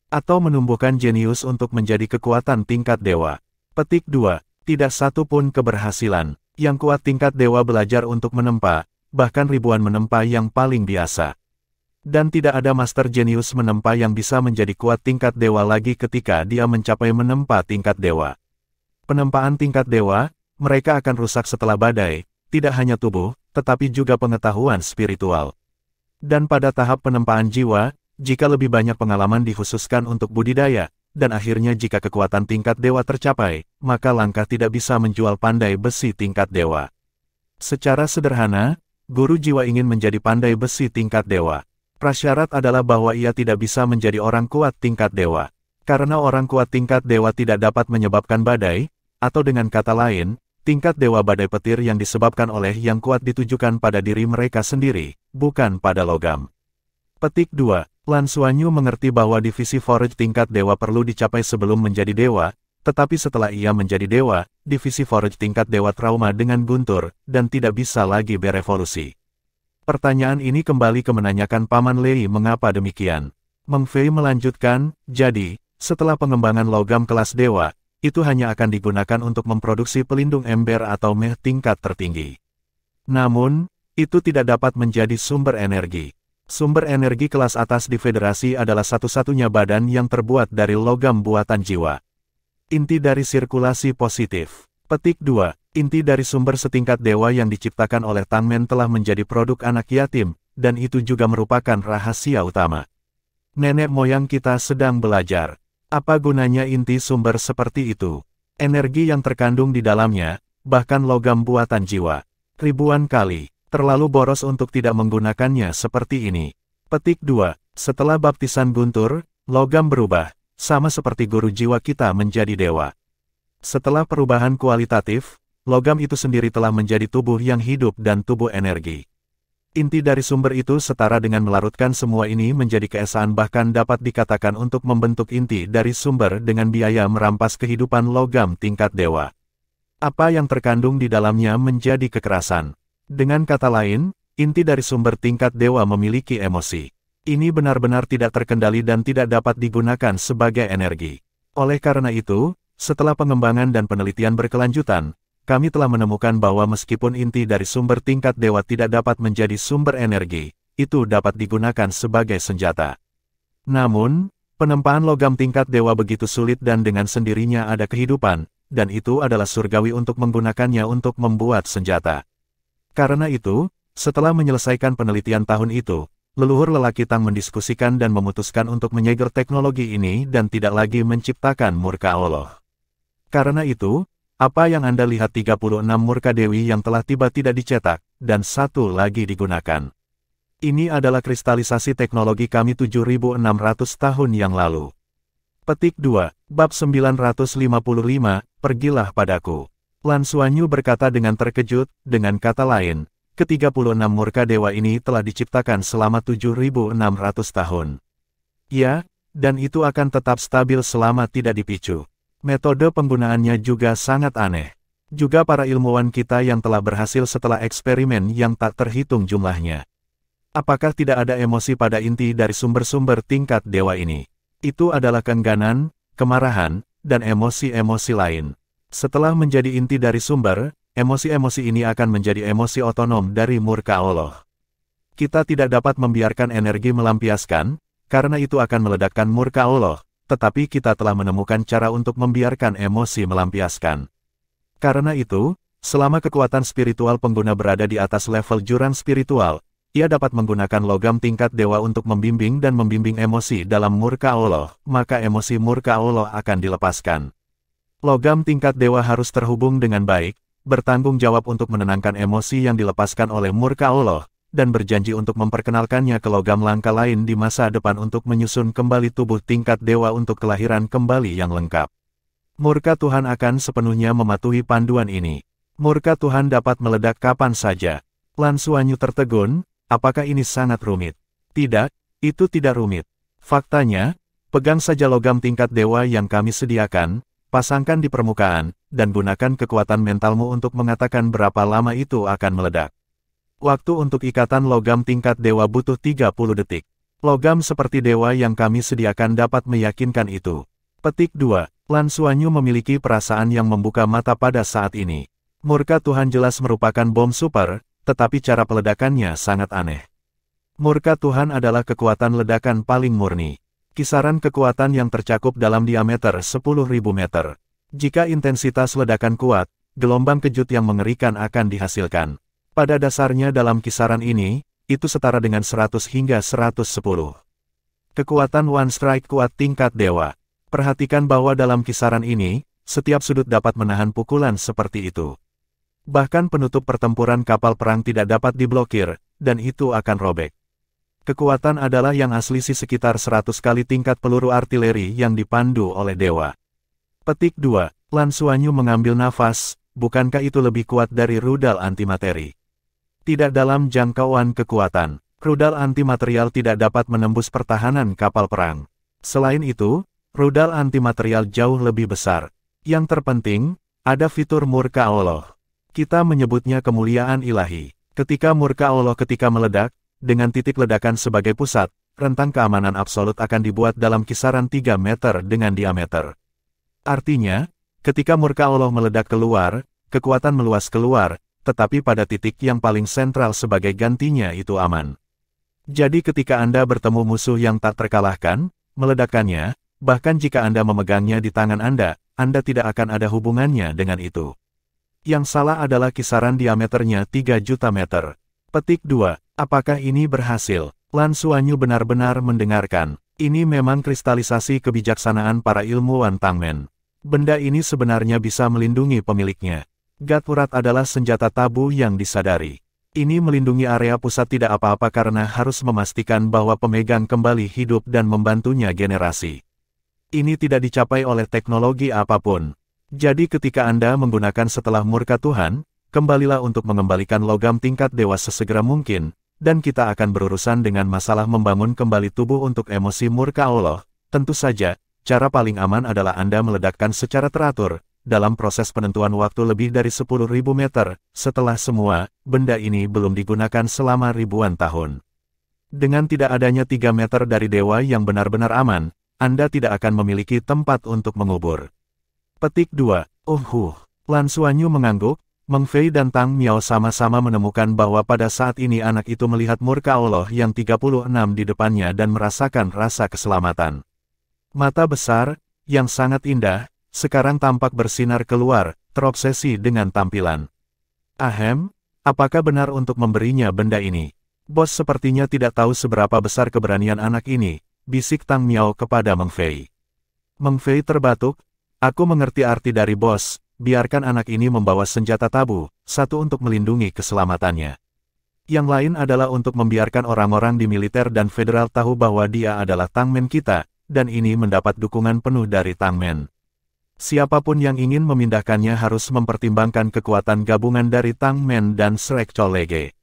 Atau menumbuhkan jenius untuk menjadi kekuatan tingkat dewa? Petik 2. Tidak satu pun keberhasilan. Yang kuat tingkat dewa belajar untuk menempa, bahkan ribuan menempa yang paling biasa. Dan tidak ada master jenius menempa yang bisa menjadi kuat tingkat dewa lagi ketika dia mencapai menempa tingkat dewa. Penempaan tingkat dewa, mereka akan rusak setelah badai, tidak hanya tubuh, tetapi juga pengetahuan spiritual. Dan pada tahap penempaan jiwa, jika lebih banyak pengalaman dikhususkan untuk budidaya, dan akhirnya jika kekuatan tingkat dewa tercapai, maka langkah tidak bisa menjual pandai besi tingkat dewa. Secara sederhana, guru jiwa ingin menjadi pandai besi tingkat dewa. Prasyarat adalah bahwa ia tidak bisa menjadi orang kuat tingkat dewa. Karena orang kuat tingkat dewa tidak dapat menyebabkan badai, atau dengan kata lain, tingkat dewa badai petir yang disebabkan oleh yang kuat ditujukan pada diri mereka sendiri, bukan pada logam. Petik 2. Lan Xuanyu mengerti bahwa divisi forge tingkat dewa perlu dicapai sebelum menjadi dewa, tetapi setelah ia menjadi dewa, divisi forge tingkat dewa trauma dengan guntur, dan tidak bisa lagi berevolusi. Pertanyaan ini kembali menanyakan Paman Lei mengapa demikian. Meng Fei melanjutkan, jadi, setelah pengembangan logam kelas dewa, itu hanya akan digunakan untuk memproduksi pelindung ember atau meh tingkat tertinggi. Namun, itu tidak dapat menjadi sumber energi. Sumber energi kelas atas di Federasi adalah satu-satunya badan yang terbuat dari logam buatan jiwa. Inti dari sirkulasi positif. Petik 2. Inti dari sumber setingkat dewa yang diciptakan oleh Tangmen telah menjadi produk anak yatim, dan itu juga merupakan rahasia utama. Nenek moyang kita sedang belajar. Apa gunanya inti sumber seperti itu? Energi yang terkandung di dalamnya, bahkan logam buatan jiwa. Ribuan kali, terlalu boros untuk tidak menggunakannya seperti ini. Petik 2. Setelah baptisan guntur, logam berubah, sama seperti guru jiwa kita menjadi dewa. Setelah perubahan kualitatif, logam itu sendiri telah menjadi tubuh yang hidup dan tubuh energi. Inti dari sumber itu setara dengan melarutkan semua ini menjadi keesaan, bahkan dapat dikatakan untuk membentuk inti dari sumber dengan biaya merampas kehidupan logam tingkat dewa. Apa yang terkandung di dalamnya menjadi kekerasan. Dengan kata lain, inti dari sumber tingkat dewa memiliki emosi. Ini benar-benar tidak terkendali dan tidak dapat digunakan sebagai energi. Oleh karena itu, setelah pengembangan dan penelitian berkelanjutan, kami telah menemukan bahwa meskipun inti dari sumber tingkat dewa tidak dapat menjadi sumber energi, itu dapat digunakan sebagai senjata. Namun, penempaan logam tingkat dewa begitu sulit dan dengan sendirinya ada kehidupan, dan itu adalah surgawi untuk menggunakannya untuk membuat senjata. Karena itu, setelah menyelesaikan penelitian tahun itu, leluhur lelaki Tang mendiskusikan dan memutuskan untuk menyegel teknologi ini dan tidak lagi menciptakan murka Allah. Karena itu, apa yang Anda lihat 36 murka dewi yang telah tiba tidak dicetak, dan satu lagi digunakan. Ini adalah kristalisasi teknologi kami 7.600 tahun yang lalu. Petik 2, Bab 955, Pergilah padaku. Lan Xuanyu berkata dengan terkejut, dengan kata lain, ke-36 murka dewa ini telah diciptakan selama 7.600 tahun. Ya, dan itu akan tetap stabil selama tidak dipicu. Metode penggunaannya juga sangat aneh. Juga para ilmuwan kita yang telah berhasil setelah eksperimen yang tak terhitung jumlahnya. Apakah tidak ada emosi pada inti dari sumber-sumber tingkat dewa ini? Itu adalah keengganan, kemarahan, dan emosi-emosi lain. Setelah menjadi inti dari sumber, emosi-emosi ini akan menjadi emosi otonom dari murka Allah. Kita tidak dapat membiarkan energi melampiaskan, karena itu akan meledakkan murka Allah. Tetapi kita telah menemukan cara untuk membiarkan emosi melampiaskan. Karena itu, selama kekuatan spiritual pengguna berada di atas level jurang spiritual, ia dapat menggunakan logam tingkat dewa untuk membimbing dan membimbing emosi dalam murka Allah, maka emosi murka Allah akan dilepaskan. Logam tingkat dewa harus terhubung dengan baik, bertanggung jawab untuk menenangkan emosi yang dilepaskan oleh murka Allah, dan berjanji untuk memperkenalkannya ke logam langka lain di masa depan untuk menyusun kembali tubuh tingkat dewa untuk kelahiran kembali yang lengkap. Murka Tuhan akan sepenuhnya mematuhi panduan ini. Murka Tuhan dapat meledak kapan saja. Lan Xuanyu tertegun, apakah ini sangat rumit? Tidak, itu tidak rumit. Faktanya, pegang saja logam tingkat dewa yang kami sediakan, pasangkan di permukaan, dan gunakan kekuatan mentalmu untuk mengatakan berapa lama itu akan meledak. Waktu untuk ikatan logam tingkat dewa butuh 30 detik. Logam seperti dewa yang kami sediakan dapat meyakinkan itu. Petik 2. Lan Xuanyu memiliki perasaan yang membuka mata pada saat ini. Murka Tuhan jelas merupakan bom super, tetapi cara peledakannya sangat aneh. Murka Tuhan adalah kekuatan ledakan paling murni. Kisaran kekuatan yang tercakup dalam diameter 10.000 meter. Jika intensitas ledakan kuat, gelombang kejut yang mengerikan akan dihasilkan. Pada dasarnya dalam kisaran ini, itu setara dengan 100 hingga 110. Kekuatan One Strike kuat tingkat dewa. Perhatikan bahwa dalam kisaran ini, setiap sudut dapat menahan pukulan seperti itu. Bahkan penutup pertempuran kapal perang tidak dapat diblokir, dan itu akan robek. Kekuatan adalah yang asli sekitar 100 kali tingkat peluru artileri yang dipandu oleh dewa. Petik 2, Lan Xuanyu mengambil nafas, bukankah itu lebih kuat dari rudal antimateri? Tidak dalam jangkauan kekuatan, rudal antimaterial tidak dapat menembus pertahanan kapal perang. Selain itu, rudal antimaterial jauh lebih besar. Yang terpenting, ada fitur murka Allah. Kita menyebutnya kemuliaan ilahi. Ketika murka Allah ketika meledak, dengan titik ledakan sebagai pusat, rentang keamanan absolut akan dibuat dalam kisaran 3 meter dengan diameter. Artinya, ketika murka Allah meledak keluar, kekuatan meluas keluar, tetapi pada titik yang paling sentral sebagai gantinya itu aman. Jadi ketika Anda bertemu musuh yang tak terkalahkan, meledakkannya, bahkan jika Anda memegangnya di tangan Anda tidak akan ada hubungannya dengan itu. Yang salah adalah kisaran diameternya 3 juta meter. Petik 2. Apakah ini berhasil? Lan Xuanyu benar-benar mendengarkan. Ini memang kristalisasi kebijaksanaan para ilmuwan Tangmen. Benda ini sebenarnya bisa melindungi pemiliknya. Gatpurat adalah senjata tabu yang disadari. Ini melindungi area pusat tidak apa-apa karena harus memastikan bahwa pemegang kembali hidup dan membantunya generasi. Ini tidak dicapai oleh teknologi apapun. Jadi ketika Anda menggunakan setelah murka Tuhan, kembalilah untuk mengembalikan logam tingkat dewa sesegera mungkin, dan kita akan berurusan dengan masalah membangun kembali tubuh untuk emosi murka Allah. Tentu saja, cara paling aman adalah Anda meledakkan secara teratur, dalam proses penentuan waktu lebih dari 10.000 meter, setelah semua, benda ini belum digunakan selama ribuan tahun. Dengan tidak adanya 3 meter dari dewa yang benar-benar aman, Anda tidak akan memiliki tempat untuk mengubur. Petik 2. Lan Xuanyu mengangguk. Meng Fei dan Tang Miao sama-sama menemukan bahwa pada saat ini anak itu melihat murka Allah yang 36 di depannya dan merasakan rasa keselamatan. Mata besar, yang sangat indah, sekarang tampak bersinar keluar, terobsesi dengan tampilan. Ahem, apakah benar untuk memberinya benda ini? Bos sepertinya tidak tahu seberapa besar keberanian anak ini, bisik Tang Miao kepada Meng Fei. Meng Fei terbatuk, aku mengerti arti dari bos. Biarkan anak ini membawa senjata tabu, satu untuk melindungi keselamatannya. Yang lain adalah untuk membiarkan orang-orang di militer dan federal tahu bahwa dia adalah Tangmen kita, dan ini mendapat dukungan penuh dari Tangmen. Siapapun yang ingin memindahkannya harus mempertimbangkan kekuatan gabungan dari Tangmen dan Shrek Cholege.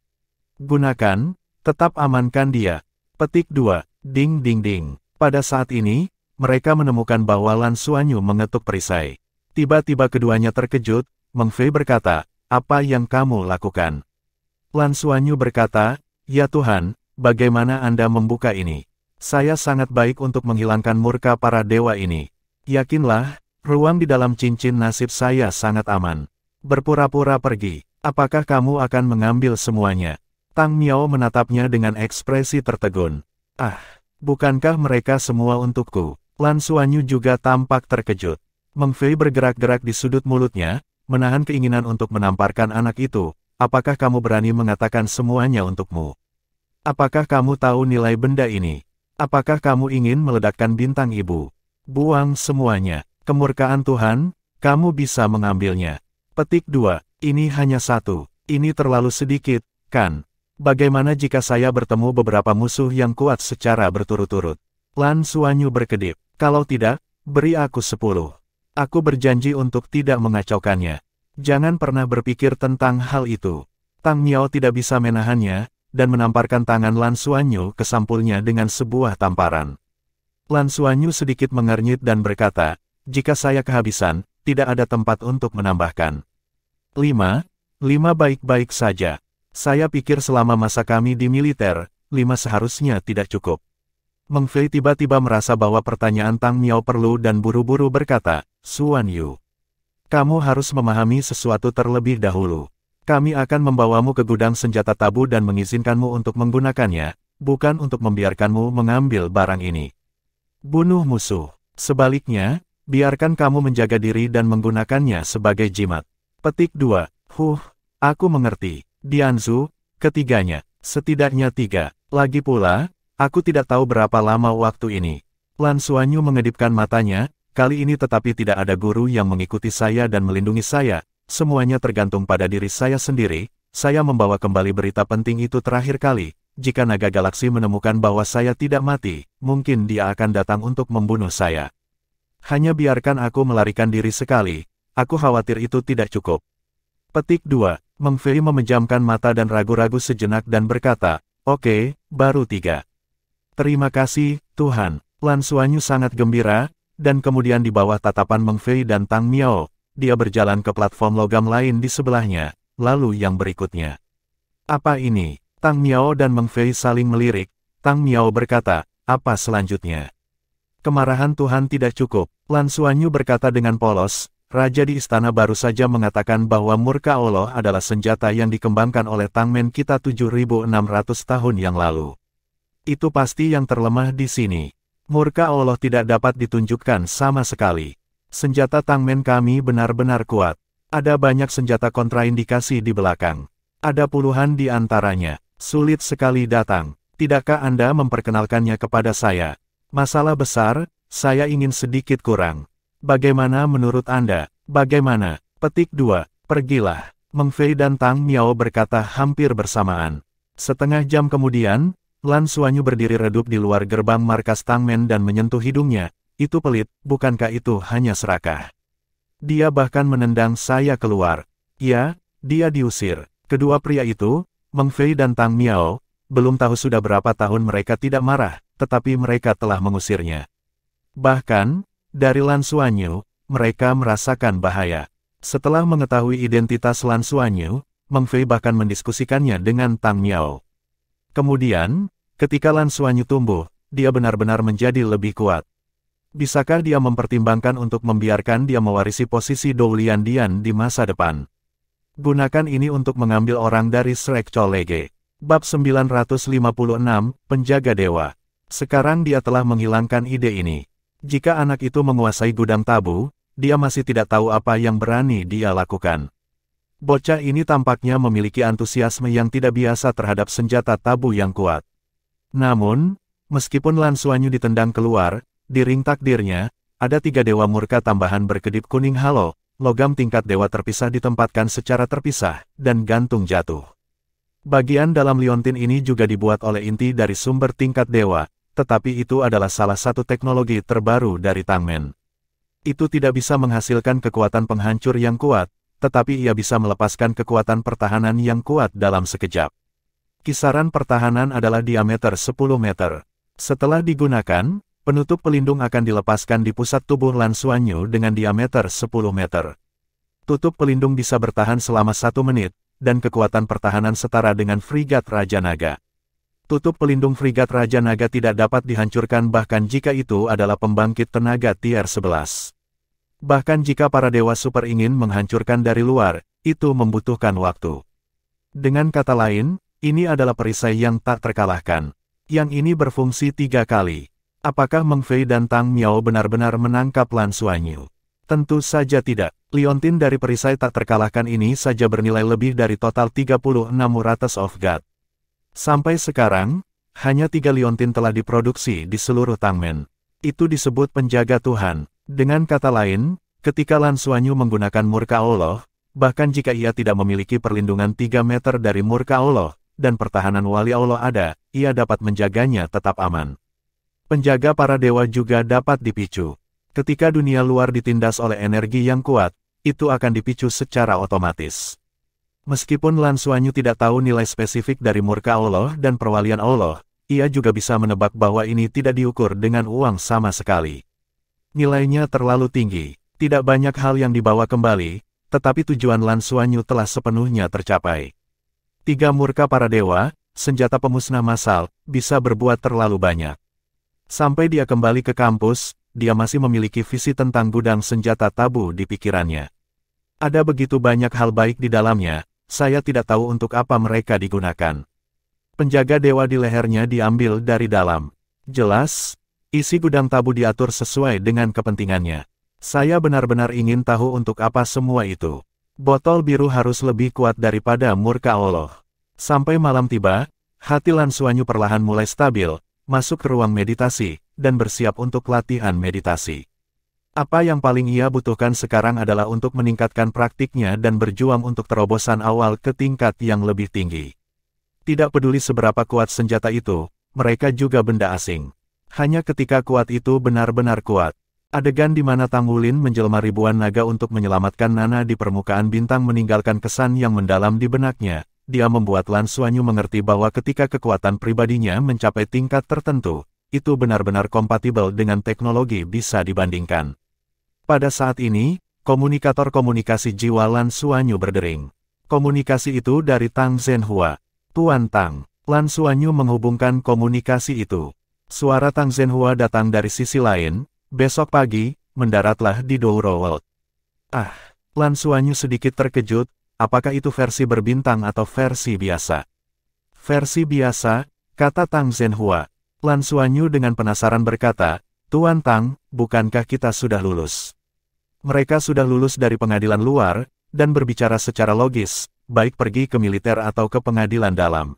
Gunakan, tetap amankan dia. Petik 2. Ding ding ding. Pada saat ini, mereka menemukan bahwa Lan Xuanyu mengetuk perisai. Tiba-tiba keduanya terkejut, Meng Fei berkata, apa yang kamu lakukan? Lan Xuanyu berkata, ya Tuhan, bagaimana Anda membuka ini? Saya sangat baik untuk menghilangkan murka para dewa ini. Yakinlah, ruang di dalam cincin nasib saya sangat aman. Berpura-pura pergi, apakah kamu akan mengambil semuanya? Tang Miao menatapnya dengan ekspresi tertegun. Bukankah mereka semua untukku? Lan Xuanyu juga tampak terkejut. Meng Fei bergerak-gerak di sudut mulutnya, menahan keinginan untuk menamparkan anak itu. Apakah kamu berani mengatakan semuanya untukmu? Apakah kamu tahu nilai benda ini? Apakah kamu ingin meledakkan bintang ibu? Buang semuanya. Kemurkaan Tuhan, kamu bisa mengambilnya. Petik 2. Ini hanya satu. Ini terlalu sedikit, kan? Bagaimana jika saya bertemu beberapa musuh yang kuat secara berturut-turut? Lan Xuanyu berkedip. Kalau tidak, beri aku 10. Aku berjanji untuk tidak mengacaukannya. Jangan pernah berpikir tentang hal itu. Tang Miao tidak bisa menahannya, dan menamparkan tangan Lan Xuanyu ke sampulnya dengan sebuah tamparan. Lan Xuanyu sedikit mengernyit dan berkata, jika saya kehabisan, tidak ada tempat untuk menambahkan. 5 baik-baik saja. Saya pikir selama masa kami di militer, 5 seharusnya tidak cukup. Meng Fei tiba-tiba merasa bahwa pertanyaan Tang Miao perlu dan buru-buru berkata, Xuanyu, kamu harus memahami sesuatu terlebih dahulu. Kami akan membawamu ke gudang senjata tabu dan mengizinkanmu untuk menggunakannya, bukan untuk membiarkanmu mengambil barang ini. Bunuh musuh. Sebaliknya, biarkan kamu menjaga diri dan menggunakannya sebagai jimat. Petik 2. Aku mengerti. Dianzu, ketiganya. Setidaknya 3. Lagi pula, aku tidak tahu berapa lama waktu ini. Lan Xuanyu mengedipkan matanya, kali ini tetapi tidak ada guru yang mengikuti saya dan melindungi saya. Semuanya tergantung pada diri saya sendiri. Saya membawa kembali berita penting itu terakhir kali. Jika naga galaksi menemukan bahwa saya tidak mati, mungkin dia akan datang untuk membunuh saya. Hanya biarkan aku melarikan diri sekali. Aku khawatir itu tidak cukup. Petik 2. Meng Fei memejamkan mata dan ragu-ragu sejenak dan berkata, oke, baru 3. Terima kasih, Tuhan. Lan Xuanyu sangat gembira, dan kemudian di bawah tatapan Meng Fei dan Tang Miao, dia berjalan ke platform logam lain di sebelahnya, lalu yang berikutnya. Apa ini? Tang Miao dan Meng Fei saling melirik. Tang Miao berkata, apa selanjutnya? Kemarahan Tuhan tidak cukup. Lan Xuanyu berkata dengan polos, Raja di istana baru saja mengatakan bahwa murka Allah adalah senjata yang dikembangkan oleh Tangmen kita 7.600 tahun yang lalu. Itu pasti yang terlemah di sini. Murka Allah tidak dapat ditunjukkan sama sekali. Senjata Tangmen kami benar-benar kuat. Ada banyak senjata kontraindikasi di belakang. Ada puluhan di antaranya. Sulit sekali datang. Tidakkah Anda memperkenalkannya kepada saya? Masalah besar, saya ingin sedikit kurang. Bagaimana menurut Anda? Bagaimana? Petik 2. Pergilah. Meng Fei dan Tang Miao berkata hampir bersamaan. Setengah jam kemudian, Lan Xuanyu berdiri redup di luar gerbang markas Tangmen dan menyentuh hidungnya. Itu pelit, bukankah itu hanya serakah? Dia bahkan menendang saya keluar. Ya, dia diusir. Kedua pria itu, Meng Fei dan Tang Miao, belum tahu sudah berapa tahun mereka tidak marah, tetapi mereka telah mengusirnya. Bahkan, dari Lan Xuanyu, mereka merasakan bahaya. Setelah mengetahui identitas Lan Xuanyu, Meng Fei bahkan mendiskusikannya dengan Tang Miao. Kemudian, ketika Lan Xuanyu tumbuh, dia benar-benar menjadi lebih kuat. Bisakah dia mempertimbangkan untuk membiarkan dia mewarisi posisi Dou Liandian di masa depan? Gunakan ini untuk mengambil orang dari Shrek Colege. Bab 956, Penjaga Dewa. Sekarang dia telah menghilangkan ide ini. Jika anak itu menguasai gudang tabu, dia masih tidak tahu apa yang berani dia lakukan. Bocah ini tampaknya memiliki antusiasme yang tidak biasa terhadap senjata tabu yang kuat. Namun, meskipun Lan Xuanyu ditendang keluar, di ring takdirnya, ada 3 dewa murka tambahan berkedip kuning halo, logam tingkat dewa terpisah ditempatkan secara terpisah, dan gantung jatuh. Bagian dalam liontin ini juga dibuat oleh inti dari sumber tingkat dewa, tetapi itu adalah salah satu teknologi terbaru dari Tangmen. Itu tidak bisa menghasilkan kekuatan penghancur yang kuat, tetapi ia bisa melepaskan kekuatan pertahanan yang kuat dalam sekejap. Kisaran pertahanan adalah diameter 10 meter. Setelah digunakan, penutup pelindung akan dilepaskan di pusat tubuh Lan Xuanyu dengan diameter 10 meter. Tutup pelindung bisa bertahan selama 1 menit, dan kekuatan pertahanan setara dengan Frigat Raja Naga. Tutup pelindung Frigat Raja Naga tidak dapat dihancurkan bahkan jika itu adalah pembangkit tenaga tier 11. Bahkan jika para dewa super ingin menghancurkan dari luar, itu membutuhkan waktu. Dengan kata lain, ini adalah perisai yang tak terkalahkan. Yang ini berfungsi 3 kali. Apakah Meng Fei dan Tang Miao benar-benar menangkap Lan Xuanyu? Tentu saja tidak. Liontin dari perisai tak terkalahkan ini saja bernilai lebih dari total 36 Wraths of God. Sampai sekarang, hanya 3 liontin telah diproduksi di seluruh Tangmen. Itu disebut penjaga Tuhan. Dengan kata lain, ketika Lan Xuanyu menggunakan murka Allah, bahkan jika ia tidak memiliki perlindungan 3 meter dari murka Allah, dan pertahanan wali Allah ada, ia dapat menjaganya tetap aman. Penjaga para dewa juga dapat dipicu. Ketika dunia luar ditindas oleh energi yang kuat, itu akan dipicu secara otomatis. Meskipun Lan Xuanyu tidak tahu nilai spesifik dari murka Allah dan perwalian Allah, ia juga bisa menebak bahwa ini tidak diukur dengan uang sama sekali. Nilainya terlalu tinggi, tidak banyak hal yang dibawa kembali, tetapi tujuan Lan Xuanyu telah sepenuhnya tercapai. 3 murka para dewa, senjata pemusnah massal, bisa berbuat terlalu banyak. Sampai dia kembali ke kampus, dia masih memiliki visi tentang gudang senjata tabu di pikirannya. Ada begitu banyak hal baik di dalamnya, saya tidak tahu untuk apa mereka digunakan. Penjaga dewa di lehernya diambil dari dalam. Jelas, isi gudang tabu diatur sesuai dengan kepentingannya. Saya benar-benar ingin tahu untuk apa semua itu. Botol biru harus lebih kuat daripada murka Allah. Sampai malam tiba, hati Lan Xuanyu perlahan mulai stabil, masuk ke ruang meditasi, dan bersiap untuk latihan meditasi. Apa yang paling ia butuhkan sekarang adalah untuk meningkatkan praktiknya dan berjuang untuk terobosan awal ke tingkat yang lebih tinggi. Tidak peduli seberapa kuat senjata itu, mereka juga benda asing. Hanya ketika kuat itu benar-benar kuat. Adegan di mana Tang Wulin menjelma ribuan naga untuk menyelamatkan Nana di permukaan bintang meninggalkan kesan yang mendalam di benaknya. Dia membuat Lan Xuanyu mengerti bahwa ketika kekuatan pribadinya mencapai tingkat tertentu, itu benar-benar kompatibel dengan teknologi bisa dibandingkan. Pada saat ini, komunikator komunikasi jiwa Lan Xuanyu berdering. Komunikasi itu dari Tang Zhenhua. Tuan Tang. Lan Xuanyu menghubungkan komunikasi itu. Suara Tang Zhenhua datang dari sisi lain. Besok pagi, mendaratlah di Douro World. Lan Xuanyu sedikit terkejut. Apakah itu versi berbintang atau versi biasa? Versi biasa, kata Tang Zhenhua. Lan Xuanyu dengan penasaran berkata, Tuan Tang, bukankah kita sudah lulus? Mereka sudah lulus dari pengadilan luar, dan berbicara secara logis, baik pergi ke militer atau ke pengadilan dalam.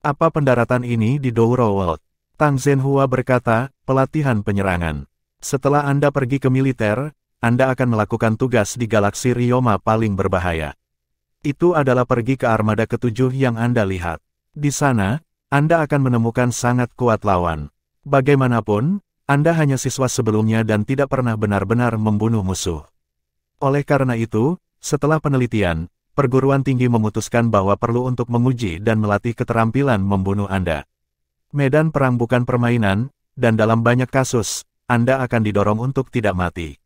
Apa pendaratan ini di Douro World? Tang Zhenhua berkata, pelatihan penyerangan. Setelah Anda pergi ke militer, Anda akan melakukan tugas di galaksi Ryoma paling berbahaya. Itu adalah pergi ke armada ke-7 yang Anda lihat. Di sana, Anda akan menemukan sangat kuat lawan. Bagaimanapun, Anda hanya siswa sebelumnya dan tidak pernah benar-benar membunuh musuh. Oleh karena itu, setelah penelitian, perguruan tinggi memutuskan bahwa perlu untuk menguji dan melatih keterampilan membunuh Anda. Medan perang bukan permainan, dan dalam banyak kasus, Anda akan didorong untuk tidak mati.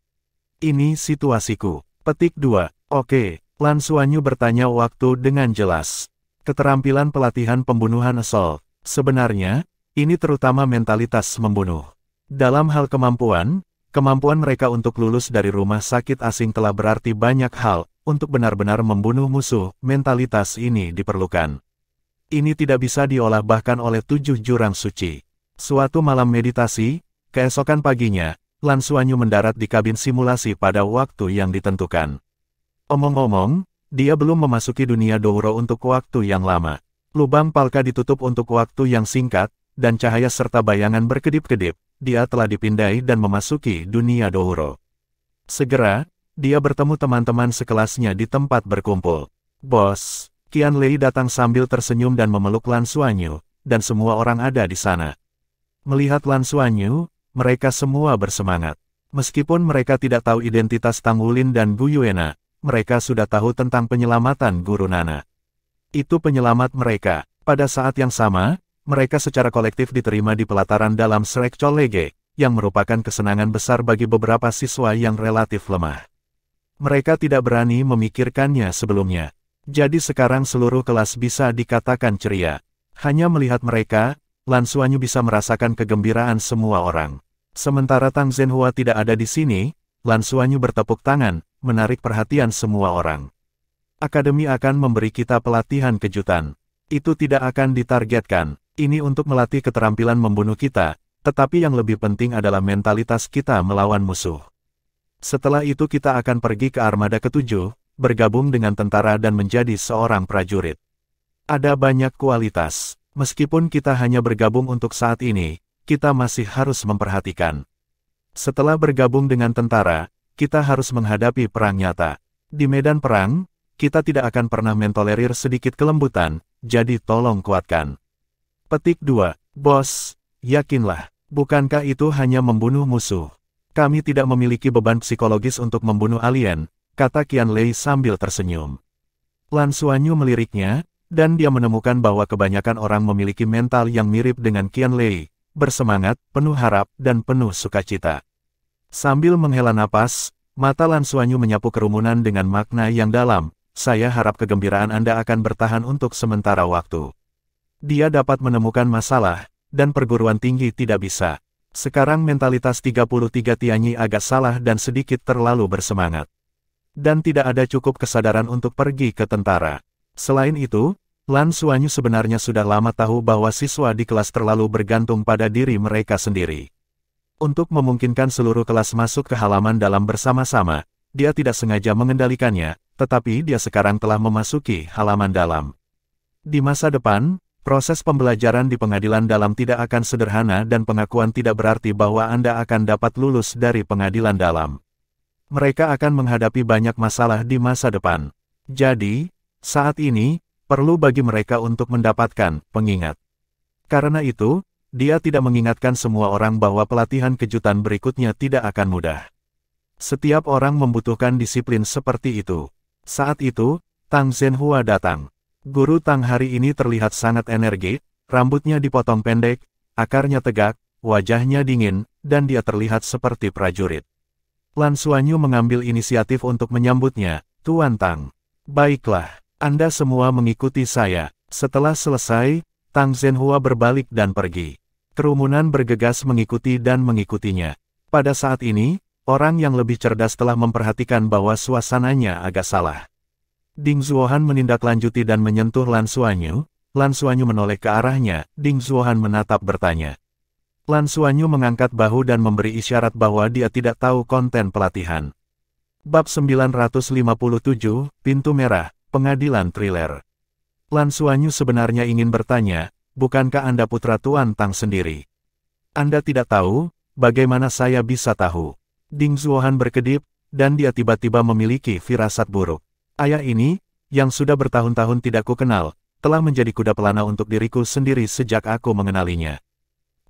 Ini situasiku. Petik 2. Oke, Lan Xuanyu bertanya waktu dengan jelas. Keterampilan pelatihan pembunuhan assault. Sebenarnya, ini terutama mentalitas membunuh. Dalam hal kemampuan mereka untuk lulus dari rumah sakit asing telah berarti banyak hal. Untuk benar-benar membunuh musuh, mentalitas ini diperlukan. Ini tidak bisa diolah bahkan oleh 7 jurang suci. Suatu malam meditasi, keesokan paginya, Lan Xuanyu mendarat di kabin simulasi pada waktu yang ditentukan. Omong-omong, dia belum memasuki dunia Douro untuk waktu yang lama. Lubang palka ditutup untuk waktu yang singkat, dan cahaya serta bayangan berkedip-kedip, dia telah dipindai dan memasuki dunia Douro. Segera, dia bertemu teman-teman sekelasnya di tempat berkumpul. Bos, Qianlei datang sambil tersenyum dan memeluk Lan Xuanyu, dan semua orang ada di sana. Melihat Lan Xuanyu, mereka semua bersemangat. Meskipun mereka tidak tahu identitas Tang Wulin dan Gu Yuena, mereka sudah tahu tentang penyelamatan Guru Nana. Itu penyelamat mereka. Pada saat yang sama, mereka secara kolektif diterima di pelataran dalam Shrek Cholege, yang merupakan kesenangan besar bagi beberapa siswa yang relatif lemah. Mereka tidak berani memikirkannya sebelumnya. Jadi sekarang seluruh kelas bisa dikatakan ceria. Hanya melihat mereka, Lan Xuanyu bisa merasakan kegembiraan semua orang. Sementara Tang Zhenhua tidak ada di sini, Lan Xuanyu bertepuk tangan, menarik perhatian semua orang. Akademi akan memberi kita pelatihan kejutan. Itu tidak akan ditargetkan. Ini untuk melatih keterampilan membunuh kita, tetapi yang lebih penting adalah mentalitas kita melawan musuh. Setelah itu kita akan pergi ke armada ke-7, bergabung dengan tentara dan menjadi seorang prajurit. Ada banyak kualitas. Meskipun kita hanya bergabung untuk saat ini, kita masih harus memperhatikan. Setelah bergabung dengan tentara, kita harus menghadapi perang nyata. Di medan perang, kita tidak akan pernah mentolerir sedikit kelembutan, jadi tolong kuatkan. Petik 2. Bos, yakinlah, bukankah itu hanya membunuh musuh? Kami tidak memiliki beban psikologis untuk membunuh alien, kata Qianlei sambil tersenyum. Lan Xuanyu meliriknya, dan dia menemukan bahwa kebanyakan orang memiliki mental yang mirip dengan Qianlei, bersemangat, penuh harap, dan penuh sukacita. Sambil menghela napas, mata Lan Xuanyu menyapu kerumunan dengan makna yang dalam. Saya harap kegembiraan Anda akan bertahan untuk sementara waktu. Dia dapat menemukan masalah, dan perguruan tinggi tidak bisa. Sekarang mentalitas 33 Tianyi agak salah dan sedikit terlalu bersemangat. Dan tidak ada cukup kesadaran untuk pergi ke tentara. Selain itu, Lan Xuanyu sebenarnya sudah lama tahu bahwa siswa di kelas terlalu bergantung pada diri mereka sendiri. Untuk memungkinkan seluruh kelas masuk ke halaman dalam bersama-sama, dia tidak sengaja mengendalikannya, tetapi dia sekarang telah memasuki halaman dalam. Di masa depan, proses pembelajaran di pengadilan dalam tidak akan sederhana dan pengakuan tidak berarti bahwa Anda akan dapat lulus dari pengadilan dalam. Mereka akan menghadapi banyak masalah di masa depan. Jadi, saat ini, perlu bagi mereka untuk mendapatkan pengingat. Karena itu, dia tidak mengingatkan semua orang bahwa pelatihan kejutan berikutnya tidak akan mudah. Setiap orang membutuhkan disiplin seperti itu. Saat itu, Tang Zhenhua datang. Guru Tang hari ini terlihat sangat energik, rambutnya dipotong pendek, akarnya tegak, wajahnya dingin, dan dia terlihat seperti prajurit. Lan Xuanyu mengambil inisiatif untuk menyambutnya. Tuan Tang. Baiklah, Anda semua mengikuti saya. Setelah selesai, Tang Zhenhua berbalik dan pergi. Kerumunan bergegas mengikuti dan mengikutinya. Pada saat ini, orang yang lebih cerdas telah memperhatikan bahwa suasananya agak salah. Ding Zuohan menindaklanjuti dan menyentuh Lan Xuanyu. Lan Xuanyu menoleh ke arahnya. Ding Zuohan menatap bertanya. Lan Xuanyu mengangkat bahu dan memberi isyarat bahwa dia tidak tahu konten pelatihan. Bab 957, Pintu Merah, Pengadilan Thriller. Lan Xuanyu sebenarnya ingin bertanya, bukankah Anda putra Tuan Tang sendiri? Anda tidak tahu, bagaimana saya bisa tahu? Ding Zuohan berkedip, dan dia tiba-tiba memiliki firasat buruk. Ayah ini, yang sudah bertahun-tahun tidak kukenal, telah menjadi kuda pelana untuk diriku sendiri sejak aku mengenalinya.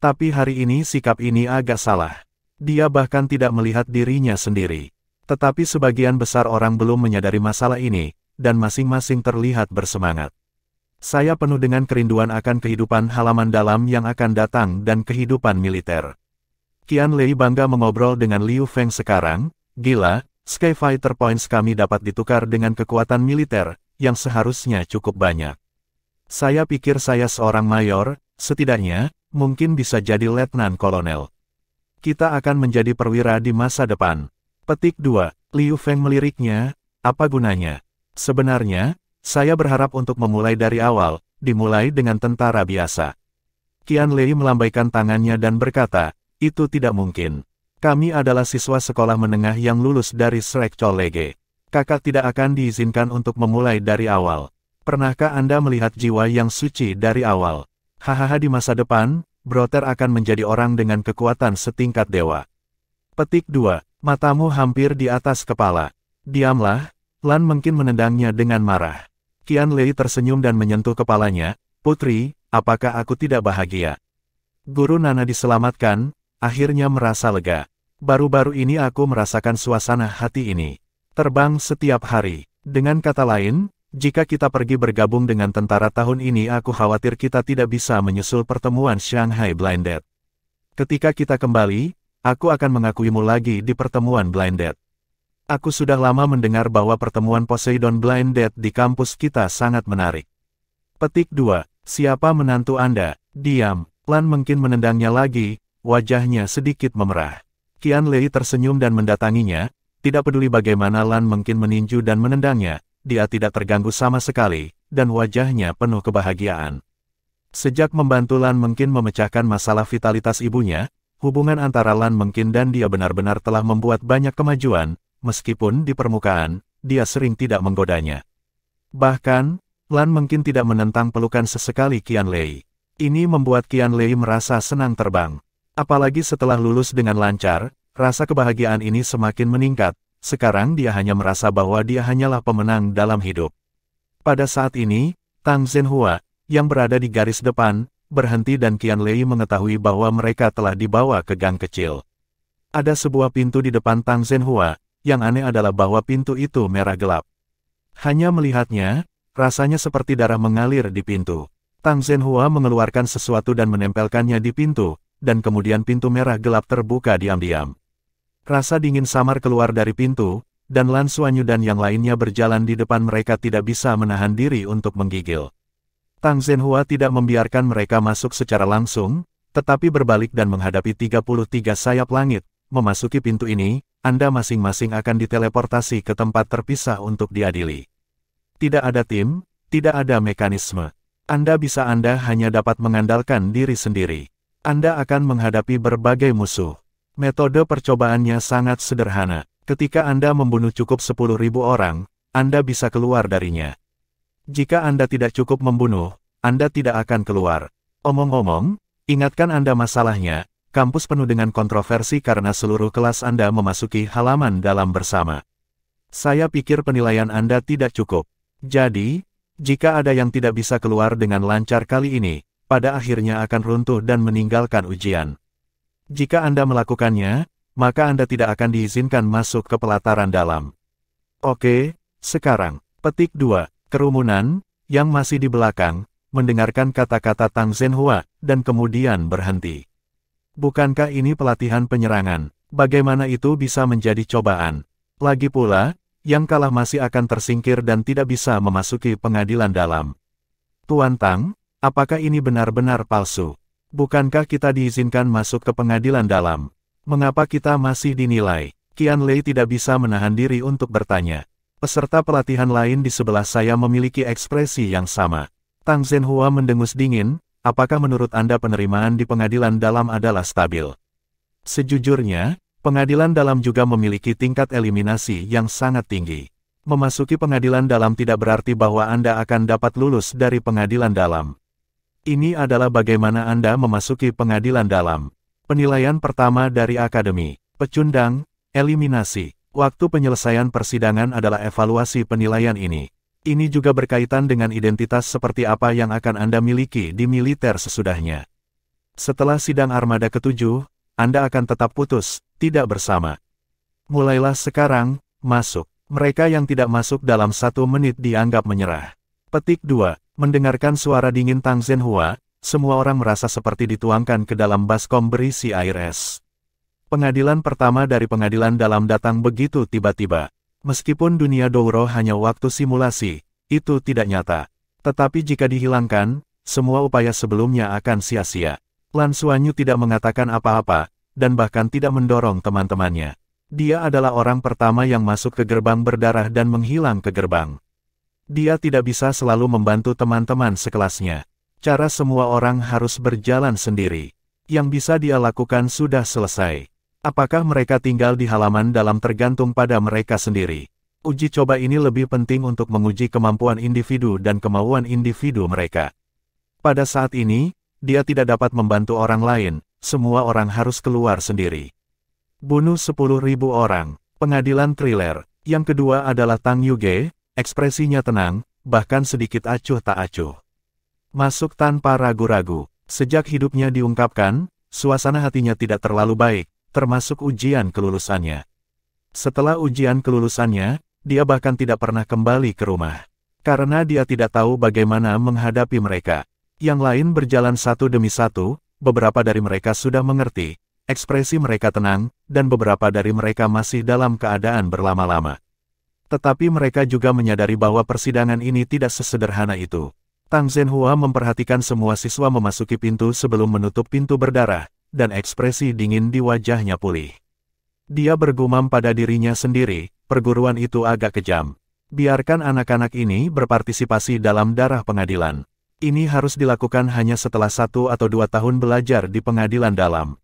Tapi hari ini sikap ini agak salah. Dia bahkan tidak melihat dirinya sendiri. Tetapi sebagian besar orang belum menyadari masalah ini, dan masing-masing terlihat bersemangat. Saya penuh dengan kerinduan akan kehidupan halaman dalam yang akan datang dan kehidupan militer. Qian Lei bangga mengobrol dengan Liu Feng sekarang. Gila, Skyfighter Points kami dapat ditukar dengan kekuatan militer, yang seharusnya cukup banyak. Saya pikir saya seorang mayor, setidaknya, mungkin bisa jadi letnan kolonel. Kita akan menjadi perwira di masa depan. Petik 2, Liu Feng meliriknya, apa gunanya? Sebenarnya, saya berharap untuk memulai dari awal, dimulai dengan tentara biasa. Qian Lei melambaikan tangannya dan berkata, itu tidak mungkin. Kami adalah siswa sekolah menengah yang lulus dari Shrek College. Kakak tidak akan diizinkan untuk memulai dari awal. Pernahkah Anda melihat jiwa yang suci dari awal? Hahaha, di masa depan, Brother akan menjadi orang dengan kekuatan setingkat dewa. Petik 2, matamu hampir di atas kepala. Diamlah, Lan mungkin menendangnya dengan marah. Qian Lei tersenyum dan menyentuh kepalanya, Putri, apakah aku tidak bahagia? Guru Nana diselamatkan, akhirnya merasa lega. Baru-baru ini aku merasakan suasana hati ini. Terbang setiap hari. Dengan kata lain, jika kita pergi bergabung dengan tentara tahun ini aku khawatir kita tidak bisa menyusul pertemuan Shanghai Blinded. Ketika kita kembali, aku akan mengakuimu lagi di pertemuan Blinded. Aku sudah lama mendengar bahwa pertemuan Poseidon Blinded di kampus kita sangat menarik. Petik 2, siapa menantu Anda? Diam, Lan mungkin menendangnya lagi, wajahnya sedikit memerah. Qian Lei tersenyum dan mendatanginya, tidak peduli bagaimana Lan mungkin meninju dan menendangnya, dia tidak terganggu sama sekali, dan wajahnya penuh kebahagiaan. Sejak membantu Lan mungkin memecahkan masalah vitalitas ibunya, hubungan antara Lan mungkin dan dia benar-benar telah membuat banyak kemajuan. Meskipun di permukaan, dia sering tidak menggodanya. Bahkan, Lan mungkin tidak menentang pelukan sesekali Qian Lei. Ini membuat Qian Lei merasa senang terbang. Apalagi setelah lulus dengan lancar, rasa kebahagiaan ini semakin meningkat. Sekarang dia hanya merasa bahwa dia hanyalah pemenang dalam hidup. Pada saat ini, Tang Zhenhua, yang berada di garis depan, berhenti dan Qian Lei mengetahui bahwa mereka telah dibawa ke gang kecil. Ada sebuah pintu di depan Tang Zhenhua. Yang aneh adalah bahwa pintu itu merah gelap. Hanya melihatnya, rasanya seperti darah mengalir di pintu. Tang Zhenhua mengeluarkan sesuatu dan menempelkannya di pintu, dan kemudian pintu merah gelap terbuka diam-diam. Rasa dingin samar keluar dari pintu, dan Lan Xuanyu dan yang lainnya berjalan di depan mereka tidak bisa menahan diri untuk menggigil. Tang Zhenhua tidak membiarkan mereka masuk secara langsung, tetapi berbalik dan menghadapi 33 sayap langit. Memasuki pintu ini, Anda masing-masing akan diteleportasi ke tempat terpisah untuk diadili. Tidak ada tim, tidak ada mekanisme. Anda hanya dapat mengandalkan diri sendiri. Anda akan menghadapi berbagai musuh. Metode percobaannya sangat sederhana. Ketika Anda membunuh cukup 10.000 orang, Anda bisa keluar darinya. Jika Anda tidak cukup membunuh, Anda tidak akan keluar. Omong-omong, ingatkan Anda masalahnya. Kampus penuh dengan kontroversi karena seluruh kelas Anda memasuki halaman dalam bersama. Saya pikir penilaian Anda tidak cukup. Jadi, jika ada yang tidak bisa keluar dengan lancar kali ini, pada akhirnya akan runtuh dan meninggalkan ujian. Jika Anda melakukannya, maka Anda tidak akan diizinkan masuk ke pelataran dalam. Oke, sekarang, petik 2, kerumunan, yang masih di belakang, mendengarkan kata-kata Tang Zhenhua, dan kemudian berhenti. Bukankah ini pelatihan penyerangan? Bagaimana itu bisa menjadi cobaan? Lagi pula, yang kalah masih akan tersingkir dan tidak bisa memasuki pengadilan dalam. Tuan Tang, apakah ini benar-benar palsu? Bukankah kita diizinkan masuk ke pengadilan dalam? Mengapa kita masih dinilai? Qian Lei tidak bisa menahan diri untuk bertanya. Peserta pelatihan lain di sebelah saya memiliki ekspresi yang sama. Tang Zhenhua mendengus dingin. Apakah menurut Anda penerimaan di pengadilan dalam adalah stabil? Sejujurnya, pengadilan dalam juga memiliki tingkat eliminasi yang sangat tinggi. Memasuki pengadilan dalam tidak berarti bahwa Anda akan dapat lulus dari pengadilan dalam. Ini adalah bagaimana Anda memasuki pengadilan dalam. Penilaian pertama dari Akademi. Pecundang, eliminasi. Waktu penyelesaian persidangan adalah evaluasi penilaian ini. Ini juga berkaitan dengan identitas seperti apa yang akan Anda miliki di militer sesudahnya. Setelah sidang armada ke-7, Anda akan tetap putus, tidak bersama. Mulailah sekarang, masuk. Mereka yang tidak masuk dalam 1 menit dianggap menyerah. Petik 2. Mendengarkan suara dingin Tang Zhenhua, semua orang merasa seperti dituangkan ke dalam baskom berisi air es. Pengadilan pertama dari pengadilan dalam datang begitu tiba-tiba. Meskipun dunia Douro hanya waktu simulasi, itu tidak nyata. Tetapi jika dihilangkan, semua upaya sebelumnya akan sia-sia. Lan Xuanyu tidak mengatakan apa-apa, dan bahkan tidak mendorong teman-temannya. Dia adalah orang pertama yang masuk ke gerbang berdarah dan menghilang ke gerbang. Dia tidak bisa selalu membantu teman-teman sekelasnya. Cara semua orang harus berjalan sendiri. Yang bisa dia lakukan sudah selesai. Apakah mereka tinggal di halaman dalam tergantung pada mereka sendiri. Uji coba ini lebih penting untuk menguji kemampuan individu dan kemauan individu mereka. Pada saat ini, dia tidak dapat membantu orang lain, semua orang harus keluar sendiri. Bunuh 10.000 orang. Pengadilan thriller. Yang kedua adalah Tang Yuge, ekspresinya tenang, bahkan sedikit acuh tak acuh. Masuk tanpa ragu-ragu. Sejak hidupnya diungkapkan, suasana hatinya tidak terlalu baik, termasuk ujian kelulusannya. Setelah ujian kelulusannya, dia bahkan tidak pernah kembali ke rumah. Karena dia tidak tahu bagaimana menghadapi mereka. Yang lain berjalan satu demi satu, beberapa dari mereka sudah mengerti, ekspresi mereka tenang, dan beberapa dari mereka masih dalam keadaan berlama-lama. Tetapi mereka juga menyadari bahwa persidangan ini tidak sesederhana itu. Tang Zhenhua memperhatikan semua siswa memasuki pintu sebelum menutup pintu berdarah, dan ekspresi dingin di wajahnya pulih. Dia bergumam pada dirinya sendiri, perguruan itu agak kejam. Biarkan anak-anak ini berpartisipasi dalam darah pengadilan. Ini harus dilakukan hanya setelah 1 atau 2 tahun belajar di pengadilan dalam.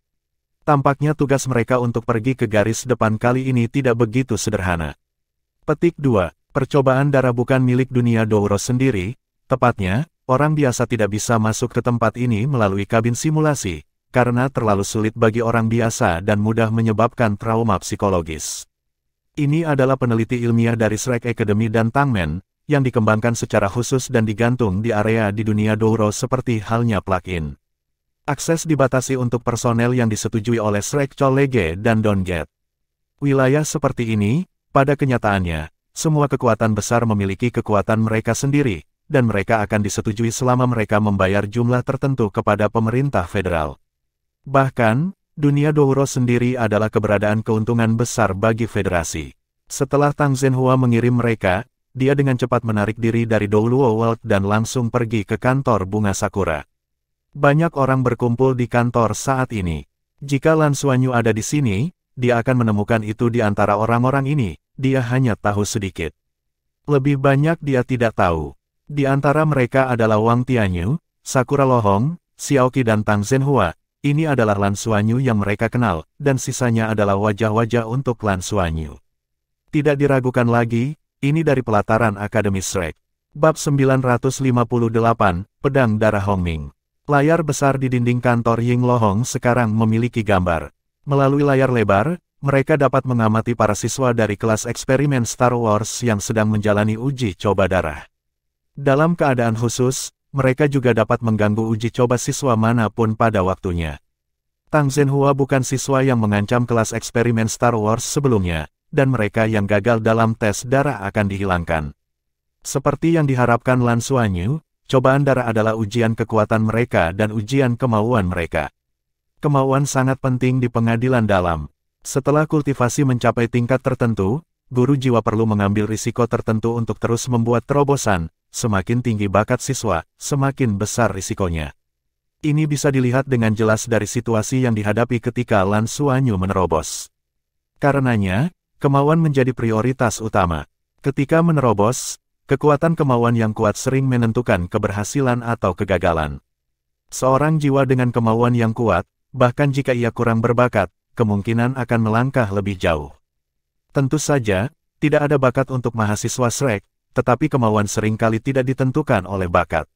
Tampaknya tugas mereka untuk pergi ke garis depan kali ini tidak begitu sederhana. Petik 2. Percobaan darah bukan milik dunia Douro sendiri, tepatnya, orang biasa tidak bisa masuk ke tempat ini melalui kabin simulasi, karena terlalu sulit bagi orang biasa dan mudah menyebabkan trauma psikologis. Ini adalah peneliti ilmiah dari Shrek Academy dan Tangmen, yang dikembangkan secara khusus dan digantung di area di dunia Douro seperti halnya plug-in. Akses dibatasi untuk personel yang disetujui oleh Shrek College dan Donget. Wilayah seperti ini, pada kenyataannya, semua kekuatan besar memiliki kekuatan mereka sendiri, dan mereka akan disetujui selama mereka membayar jumlah tertentu kepada pemerintah federal. Bahkan, dunia Douro sendiri adalah keberadaan keuntungan besar bagi federasi. Setelah Tang Zhenhua mengirim mereka, dia dengan cepat menarik diri dari Douluo World dan langsung pergi ke kantor bunga Sakura. Banyak orang berkumpul di kantor saat ini. Jika Lan Xuanyu ada di sini, dia akan menemukan itu di antara orang-orang ini, dia hanya tahu sedikit. Lebih banyak dia tidak tahu. Di antara mereka adalah Wang Tianyu, Sakura Lohong, Xiaoqi dan Tang Zhenhua. Ini adalah Lan Xuanyu yang mereka kenal, dan sisanya adalah wajah-wajah untuk Lan Xuanyu. Tidak diragukan lagi, ini dari pelataran Akademi Shrek. Bab 958, Pedang Darah Hongming. Layar besar di dinding kantor Ying Lohong sekarang memiliki gambar. Melalui layar lebar, mereka dapat mengamati para siswa dari kelas eksperimen Star Wars yang sedang menjalani uji coba darah. Dalam keadaan khusus, mereka juga dapat mengganggu uji coba siswa manapun pada waktunya. Tang Zhenhua bukan siswa yang mengancam kelas eksperimen Star Wars sebelumnya, dan mereka yang gagal dalam tes darah akan dihilangkan. Seperti yang diharapkan Lan Xuanyu, cobaan darah adalah ujian kekuatan mereka dan ujian kemauan mereka. Kemauan sangat penting di pengadilan dalam. Setelah kultivasi mencapai tingkat tertentu, guru jiwa perlu mengambil risiko tertentu untuk terus membuat terobosan. Semakin tinggi bakat siswa, semakin besar risikonya. Ini bisa dilihat dengan jelas dari situasi yang dihadapi ketika Lan Xuanyu menerobos. Karenanya, kemauan menjadi prioritas utama. Ketika menerobos, kekuatan kemauan yang kuat sering menentukan keberhasilan atau kegagalan. Seorang jiwa dengan kemauan yang kuat, bahkan jika ia kurang berbakat, kemungkinan akan melangkah lebih jauh. Tentu saja, tidak ada bakat untuk mahasiswa Shrek, tetapi kemauan seringkali tidak ditentukan oleh bakat.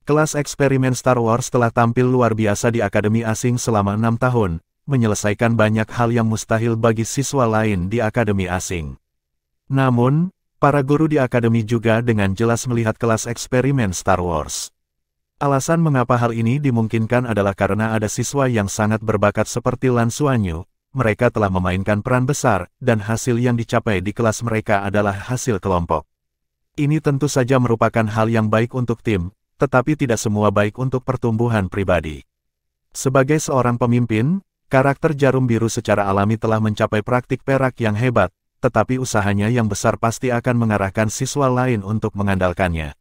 Kelas eksperimen Star Wars telah tampil luar biasa di Akademi Asing selama 6 tahun, menyelesaikan banyak hal yang mustahil bagi siswa lain di Akademi Asing. Namun, para guru di Akademi juga dengan jelas melihat kelas eksperimen Star Wars. Alasan mengapa hal ini dimungkinkan adalah karena ada siswa yang sangat berbakat seperti Lan Xuanyu. Mereka telah memainkan peran besar, dan hasil yang dicapai di kelas mereka adalah hasil kelompok. Ini tentu saja merupakan hal yang baik untuk tim, tetapi tidak semua baik untuk pertumbuhan pribadi. Sebagai seorang pemimpin, karakter Jarum Biru secara alami telah mencapai praktik perak yang hebat, tetapi usahanya yang besar pasti akan mengarahkan siswa lain untuk mengandalkannya.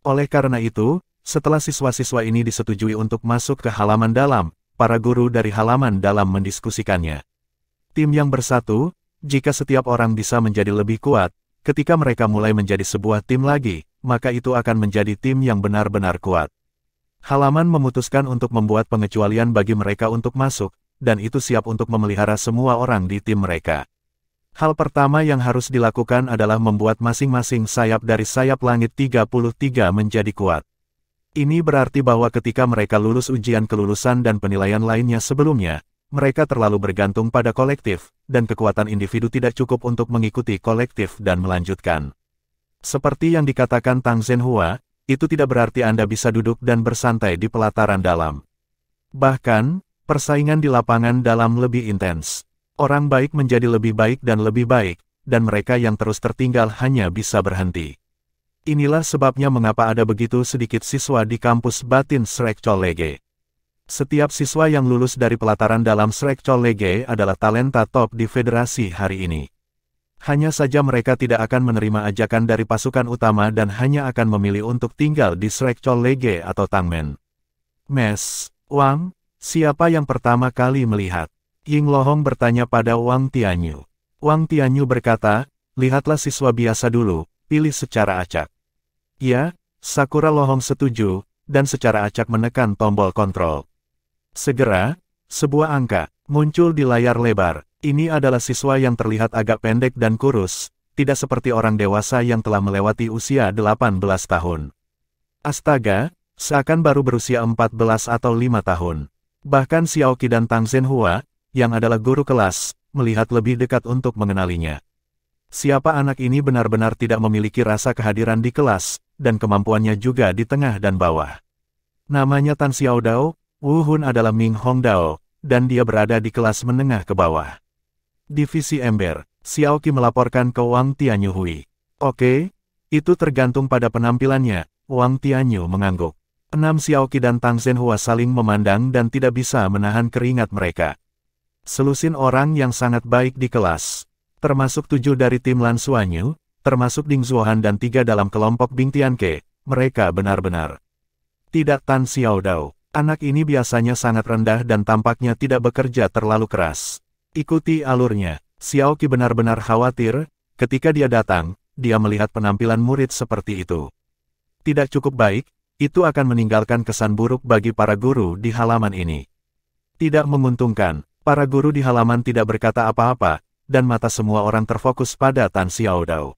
Oleh karena itu, setelah siswa-siswa ini disetujui untuk masuk ke halaman dalam, para guru dari halaman dalam mendiskusikannya. Tim yang bersatu, jika setiap orang bisa menjadi lebih kuat, ketika mereka mulai menjadi sebuah tim lagi, maka itu akan menjadi tim yang benar-benar kuat. Halaman memutuskan untuk membuat pengecualian bagi mereka untuk masuk, dan itu siap untuk memelihara semua orang di tim mereka. Hal pertama yang harus dilakukan adalah membuat masing-masing sayap dari sayap langit 33 menjadi kuat. Ini berarti bahwa ketika mereka lulus ujian kelulusan dan penilaian lainnya sebelumnya, mereka terlalu bergantung pada kolektif, dan kekuatan individu tidak cukup untuk mengikuti kolektif dan melanjutkan. Seperti yang dikatakan Tang Zhenhua, itu tidak berarti Anda bisa duduk dan bersantai di pelataran dalam. Bahkan, persaingan di lapangan dalam lebih intens. Orang baik menjadi lebih baik, dan mereka yang terus tertinggal hanya bisa berhenti. Inilah sebabnya mengapa ada begitu sedikit siswa di kampus batin Shrek College. Setiap siswa yang lulus dari pelataran dalam Shrek College adalah talenta top di federasi hari ini. Hanya saja mereka tidak akan menerima ajakan dari pasukan utama dan hanya akan memilih untuk tinggal di Shrek College atau Tangmen. Mes, Wang, siapa yang pertama kali melihat? Ying Lohong bertanya pada Wang Tianyu. Wang Tianyu berkata, lihatlah siswa biasa dulu, pilih secara acak. Ya, Sakura Lohong setuju, dan secara acak menekan tombol kontrol. Segera, sebuah angka muncul di layar lebar. Ini adalah siswa yang terlihat agak pendek dan kurus, tidak seperti orang dewasa yang telah melewati usia 18 tahun. Astaga, seakan baru berusia 14 atau 5 tahun. Bahkan Xiaoqi dan Tang Zhenhua, yang adalah guru kelas, melihat lebih dekat untuk mengenalinya. Siapa anak ini benar-benar tidak memiliki rasa kehadiran di kelas, dan kemampuannya juga di tengah dan bawah. Namanya Tan Xiaodao, Wu Hun adalah Ming Hongdao, dan dia berada di kelas menengah ke bawah. Divisi Ember, Xiaoqi melaporkan ke Wang Tianyu Hui. Oke, itu tergantung pada penampilannya, Wang Tianyu mengangguk. 6 Xiaoqi dan Tang Zhenhua saling memandang dan tidak bisa menahan keringat mereka. Selusin orang yang sangat baik di kelas. Termasuk 7 dari tim Lan Xuanyu, termasuk Ding Zuohan dan 3 dalam kelompok Bing Tianke, mereka benar-benar. Tidak Tan Xiaodao, anak ini biasanya sangat rendah dan tampaknya tidak bekerja terlalu keras. Ikuti alurnya. Xiaoqi benar-benar khawatir, ketika dia datang, dia melihat penampilan murid seperti itu. Tidak cukup baik, itu akan meninggalkan kesan buruk bagi para guru di halaman ini. Tidak menguntungkan, para guru di halaman tidak berkata apa-apa, dan mata semua orang terfokus pada Tan Xiaodao.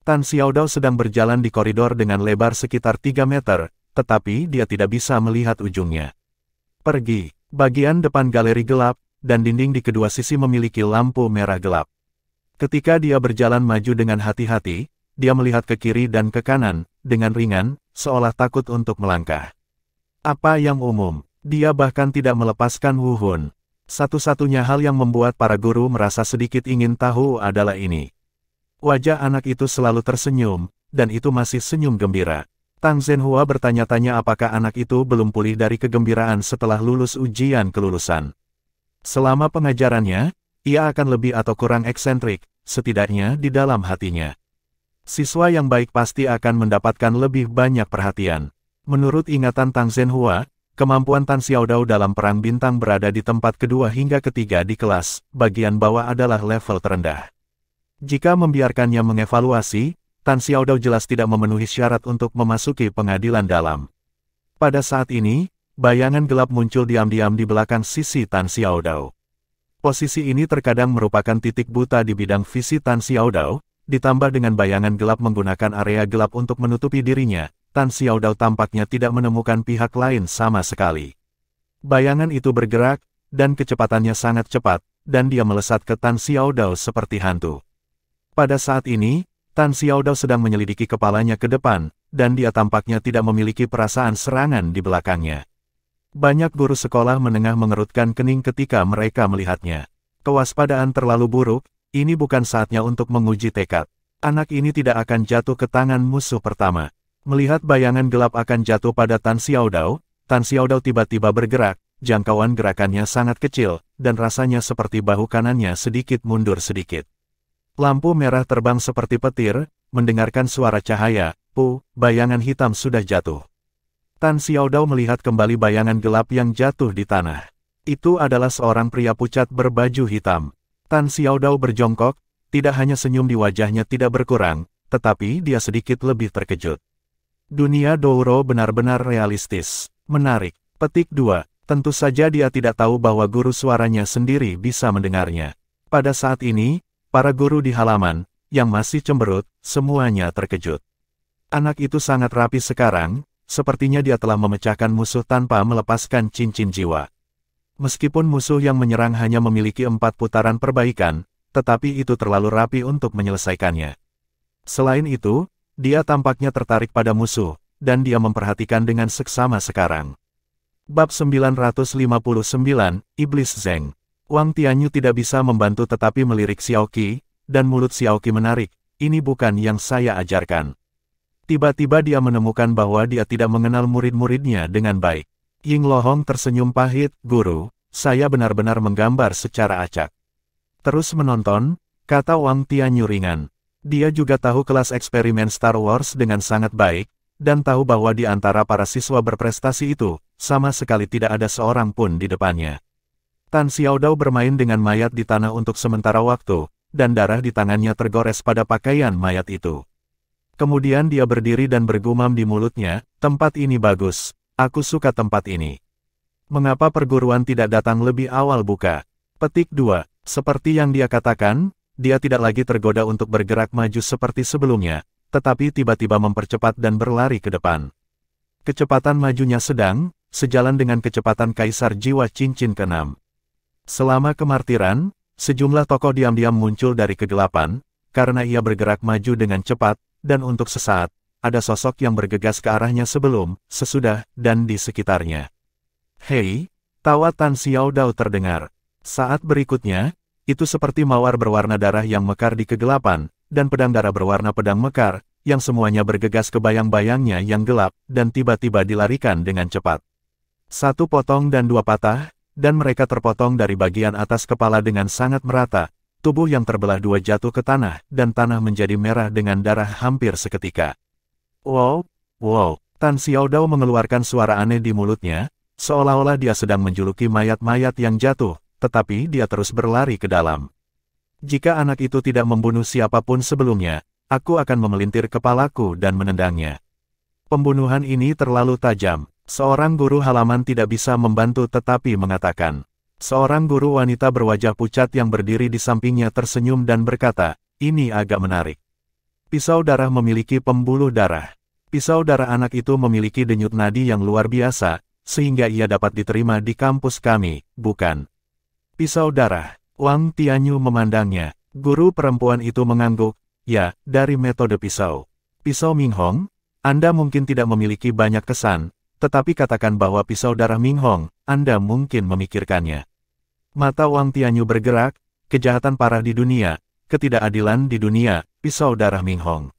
Tan Xiaodao sedang berjalan di koridor dengan lebar sekitar 3 meter, tetapi dia tidak bisa melihat ujungnya. Pergi, bagian depan galeri gelap, dan dinding di kedua sisi memiliki lampu merah gelap. Ketika dia berjalan maju dengan hati-hati, dia melihat ke kiri dan ke kanan, dengan ringan, seolah takut untuk melangkah. Apa yang umum, dia bahkan tidak melepaskan Wu Hun. Satu-satunya hal yang membuat para guru merasa sedikit ingin tahu adalah ini. Wajah anak itu selalu tersenyum, dan itu masih senyum gembira. Tang Zhenhua bertanya-tanya apakah anak itu belum pulih dari kegembiraan setelah lulus ujian kelulusan. Selama pengajarannya, ia akan lebih atau kurang eksentrik, setidaknya di dalam hatinya. Siswa yang baik pasti akan mendapatkan lebih banyak perhatian. Menurut ingatan Tang Zhenhua, kemampuan Tan Xiaodao dalam perang bintang berada di tempat kedua hingga ketiga di kelas, bagian bawah adalah level terendah. Jika membiarkannya mengevaluasi, Tan Xiaodao jelas tidak memenuhi syarat untuk memasuki pengadilan dalam. Pada saat ini, bayangan gelap muncul diam-diam di belakang sisi Tan Xiaodao. Posisi ini terkadang merupakan titik buta di bidang visi Tan Xiaodao, ditambah dengan bayangan gelap menggunakan area gelap untuk menutupi dirinya, Tan Xiaodao tampaknya tidak menemukan pihak lain sama sekali. Bayangan itu bergerak, dan kecepatannya sangat cepat, dan dia melesat ke Tan Xiaodao seperti hantu. Pada saat ini, Tan Xiaodao sedang menyelidiki kepalanya ke depan, dan dia tampaknya tidak memiliki perasaan serangan di belakangnya. Banyak guru sekolah menengah mengerutkan kening ketika mereka melihatnya. Kewaspadaan terlalu buruk, ini bukan saatnya untuk menguji tekad. Anak ini tidak akan jatuh ke tangan musuh pertama. Melihat bayangan gelap akan jatuh pada Tan Xiaodao tiba-tiba bergerak, jangkauan gerakannya sangat kecil, dan rasanya seperti bahu kanannya sedikit mundur sedikit. Lampu merah terbang seperti petir, mendengarkan suara cahaya, bayangan hitam sudah jatuh. Tan Xiaodao melihat kembali bayangan gelap yang jatuh di tanah. Itu adalah seorang pria pucat berbaju hitam. Tan Xiaodao berjongkok, tidak hanya senyum di wajahnya tidak berkurang, tetapi dia sedikit lebih terkejut. Dunia Douro benar-benar realistis. Menarik. Petik 2. Tentu saja dia tidak tahu bahwa guru suaranya sendiri bisa mendengarnya. Pada saat ini, para guru di halaman, yang masih cemberut, semuanya terkejut. Anak itu sangat rapi sekarang, sepertinya dia telah memecahkan musuh tanpa melepaskan cincin jiwa. Meskipun musuh yang menyerang hanya memiliki 4 putaran perbaikan, tetapi itu terlalu rapi untuk menyelesaikannya. Selain itu, dia tampaknya tertarik pada musuh, dan dia memperhatikan dengan seksama sekarang. Bab 959, Iblis Zeng. Wang Tianyu tidak bisa membantu tetapi melirik Xiaoqi, dan mulut Xiaoqi menarik, ini bukan yang saya ajarkan. Tiba-tiba dia menemukan bahwa dia tidak mengenal murid-muridnya dengan baik. Ying Lohong tersenyum pahit, guru, saya benar-benar menggambar secara acak. Terus menonton, kata Wang Tianyu ringan. Dia juga tahu kelas eksperimen Star Wars dengan sangat baik, dan tahu bahwa di antara para siswa berprestasi itu, sama sekali tidak ada seorang pun di depannya. Tan Xiaodao bermain dengan mayat di tanah untuk sementara waktu, dan darah di tangannya tergores pada pakaian mayat itu. Kemudian dia berdiri dan bergumam di mulutnya, tempat ini bagus, aku suka tempat ini. Mengapa perguruan tidak datang lebih awal buka? Petik 2. Seperti yang dia katakan, dia tidak lagi tergoda untuk bergerak maju seperti sebelumnya, tetapi tiba-tiba mempercepat dan berlari ke depan. Kecepatan majunya sedang, sejalan dengan kecepatan Kaisar Jiwa Cincin ke-6. Selama kemartiran, sejumlah tokoh diam-diam muncul dari kegelapan, karena ia bergerak maju dengan cepat, dan untuk sesaat, ada sosok yang bergegas ke arahnya sebelum, sesudah, dan di sekitarnya. Hei, tawa Tan Xiaodao terdengar. Saat berikutnya, itu seperti mawar berwarna darah yang mekar di kegelapan, dan pedang darah berwarna pedang mekar, yang semuanya bergegas ke bayang-bayangnya yang gelap, dan tiba-tiba dilarikan dengan cepat. 1 potong dan 2 patah, dan mereka terpotong dari bagian atas kepala dengan sangat merata, tubuh yang terbelah 2 jatuh ke tanah, dan tanah menjadi merah dengan darah hampir seketika. Wow, Tan Xiaodao mengeluarkan suara aneh di mulutnya, seolah-olah dia sedang menjuluki mayat-mayat yang jatuh, tetapi dia terus berlari ke dalam. Jika anak itu tidak membunuh siapapun sebelumnya, aku akan memelintir kepalaku dan menendangnya. Pembunuhan ini terlalu tajam. Seorang guru halaman tidak bisa membantu tetapi mengatakan. Seorang guru wanita berwajah pucat yang berdiri di sampingnya tersenyum dan berkata, ini agak menarik. Pisau darah memiliki pembuluh darah. Pisau darah anak itu memiliki denyut nadi yang luar biasa, sehingga ia dapat diterima di kampus kami, bukan? Pisau darah. Wang Tianyu memandangnya. Guru perempuan itu mengangguk. Ya, dari metode pisau. Pisau Minghong, Anda mungkin tidak memiliki banyak kesan, tetapi katakan bahwa pisau darah Minghong, Anda mungkin memikirkannya. Mata Wang Tianyu bergerak, kejahatan parah di dunia, ketidakadilan di dunia, pisau darah Minghong.